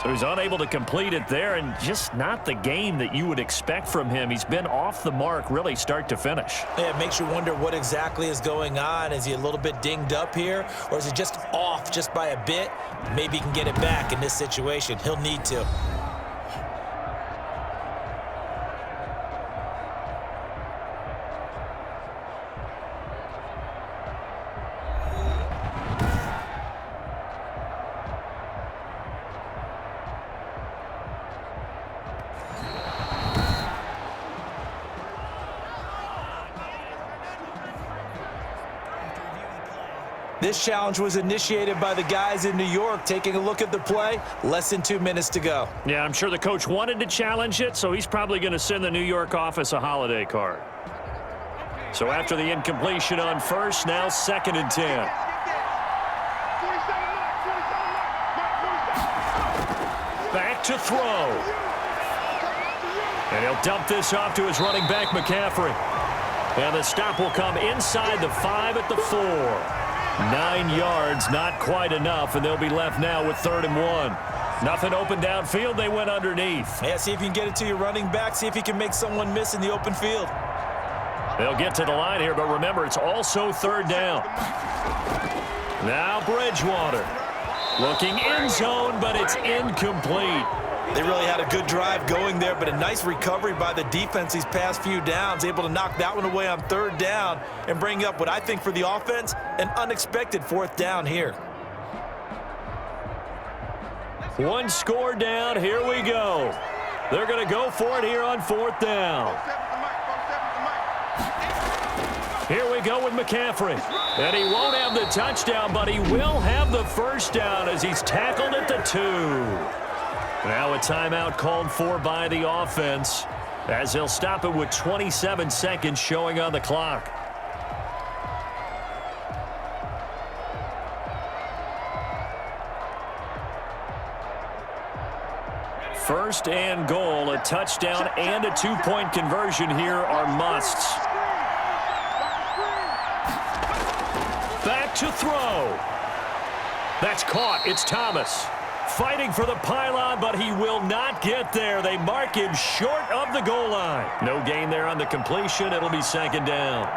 So he's unable to complete it there, and just not the game that you would expect from him. He's been off the mark really start to finish. Yeah, it makes you wonder what exactly is going on. Is he a little bit dinged up here, or is he just off just by a bit? Maybe he can get it back in this situation. He'll need to. This challenge was initiated by the guys in New York. Taking a look at the play, less than 2 minutes to go. Yeah, I'm sure the coach wanted to challenge it, so he's probably going to send the New York office a holiday card. So after the incompletion on first, now 2nd and 10. Back to throw. And he'll dump this off to his running back, McCaffrey. And the stop will come inside the 5 at the 4. 9 yards, not quite enough, and they'll be left now with 3rd and 1. Nothing open downfield. They went underneath. Yeah, see if you can get it to your running back. See if he can make someone miss in the open field. They'll get to the line here, but remember, it's also 3rd down. Now Bridgewater. Looking end zone, but it's incomplete. They really had a good drive going there, but a nice recovery by the defense these past few downs, able to knock that one away on 3rd down and bring up what I think for the offense, an unexpected 4th down here. One score down. Here we go. They're going to go for it here on 4th down. Here we go with McCaffrey. And he won't have the touchdown, but he will have the first down as he's tackled at the 2. Now a timeout called for by the offense as they'll stop it with 27 seconds showing on the clock. First and goal, a touchdown and a 2-point conversion here are musts. Back to throw. That's caught. It's Thomas. Fighting for the pylon, but he will not get there. They mark him short of the goal line. No gain there on the completion. It'll be 2nd down.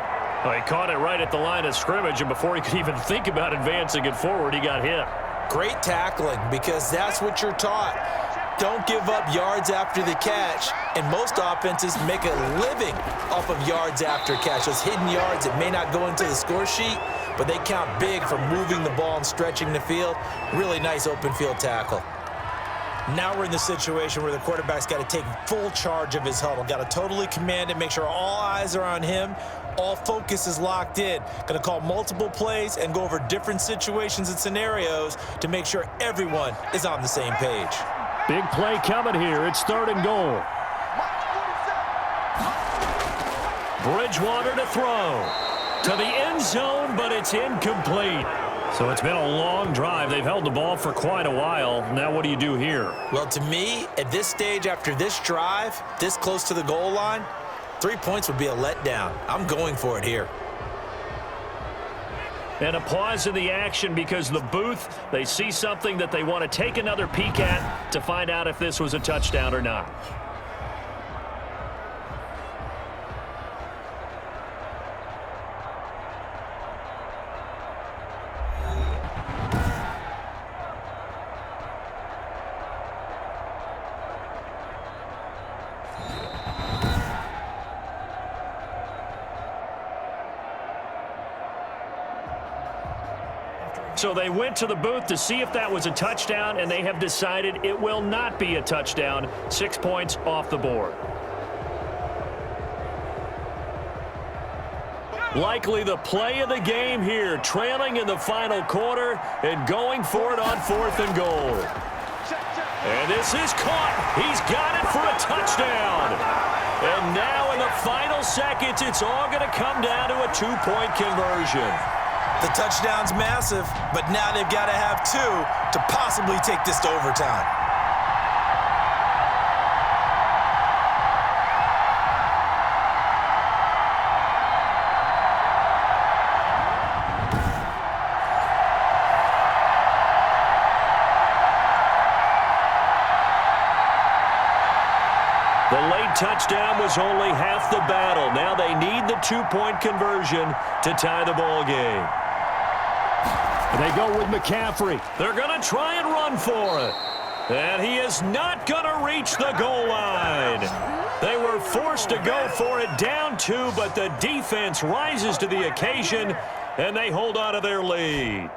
Well, he caught it right at the line of scrimmage, and before he could even think about advancing it forward, he got hit. Great tackling, because that's what you're taught. Don't give up yards after the catch, and most offenses make a living off of yards after catch. Those hidden yards that may not go into the score sheet, but they count big for moving the ball and stretching the field. Really nice open field tackle. Now we're in the situation where the quarterback's got to take full charge of his huddle. Got to totally command it, make sure all eyes are on him. All focus is locked in. Going to call multiple plays and go over different situations and scenarios to make sure everyone is on the same page. Big play coming here. It's 3rd and goal. Bridgewater to throw. To the end zone, but it's incomplete. So it's been a long drive. They've held the ball for quite a while. Now what do you do here? Well, to me, at this stage, after this drive, this close to the goal line, 3 points would be a letdown. I'm going for it here. And a pause in the action because the booth, they see something that they want to take another peek at to find out if this was a touchdown or not. So they went to the booth to see if that was a touchdown, and they have decided it will not be a touchdown. 6 points off the board. Likely the play of the game here, trailing in the final quarter and going for it on 4th and goal. And this is caught. He's got it for a touchdown. And now in the final seconds, it's all going to come down to a 2-point conversion. The touchdown's massive, but now they've got to have 2 to possibly take this to overtime. The late touchdown was only half the battle. Now they need the 2-point conversion to tie the ball game. They go with McCaffrey. They're going to try and run for it. And he is not going to reach the goal line. They were forced to go for it down 2, but the defense rises to the occasion, and they hold on to their lead.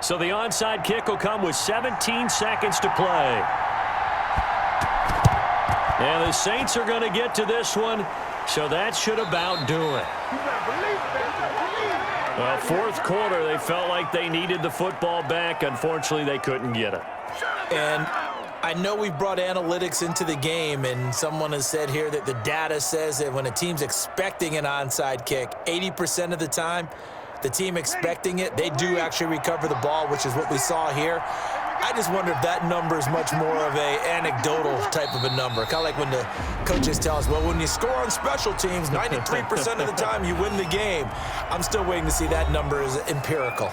So the onside kick will come with 17 seconds to play. And the Saints are going to get to this one, so that should about do it. Well, 4th quarter, they felt like they needed the football back. Unfortunately, they couldn't get it. And I know we've brought analytics into the game, and someone has said here that the data says that when a team's expecting an onside kick, 80% of the time, the team expecting it, they do actually recover the ball, which is what we saw here. I just wonder if that number is much more of a anecdotal type of a number. Kind of like when the coaches tell us, well, when you score on special teams, 93% of the time you win the game. I'm still waiting to see that number is empirical.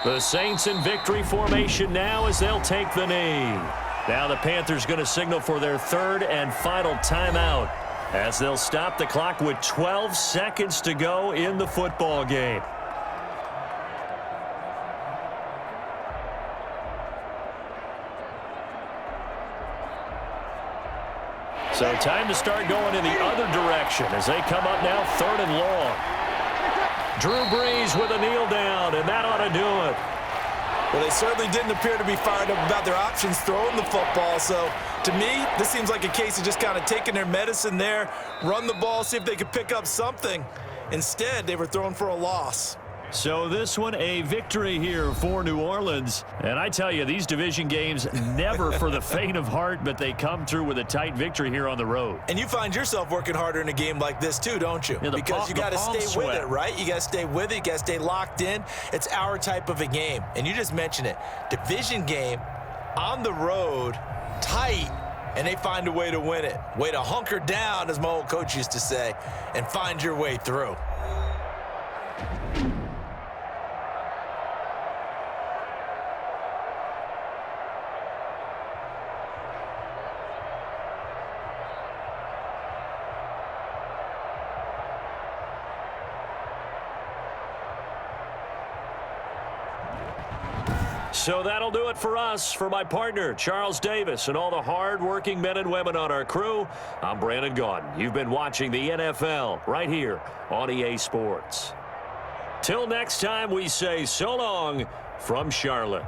The Saints in victory formation now as they'll take the knee. Now the Panthers going to signal for their 3rd and final timeout as they'll stop the clock with 12 seconds to go in the football game. So time to start going in the other direction as they come up now 3rd and long. Drew Brees with a kneel down, and that ought to do it. Well, they certainly didn't appear to be fired up about their options throwing the football. So, to me, this seems like a case of just kind of taking their medicine there, run the ball, see if they could pick up something. Instead, they were thrown for a loss. So this one a victory here for New Orleans. And I tell you, these division games never for the faint of heart, but they come through with a tight victory here on the road. And you find yourself working harder in a game like this too, don't you? Yeah, because you got to stay with it, right? You got to stay with it. You got to stay locked in. It's our type of a game. And you just mentioned it. Division game on the road, tight, and they find a way to win it. Way to hunker down, as my old coach used to say, and find your way through. So that'll do it for us. For my partner, Charles Davis, and all the hard-working men and women on our crew, I'm Brandon Gaudin. You've been watching the NFL right here on EA Sports. Till next time, we say so long from Charlotte.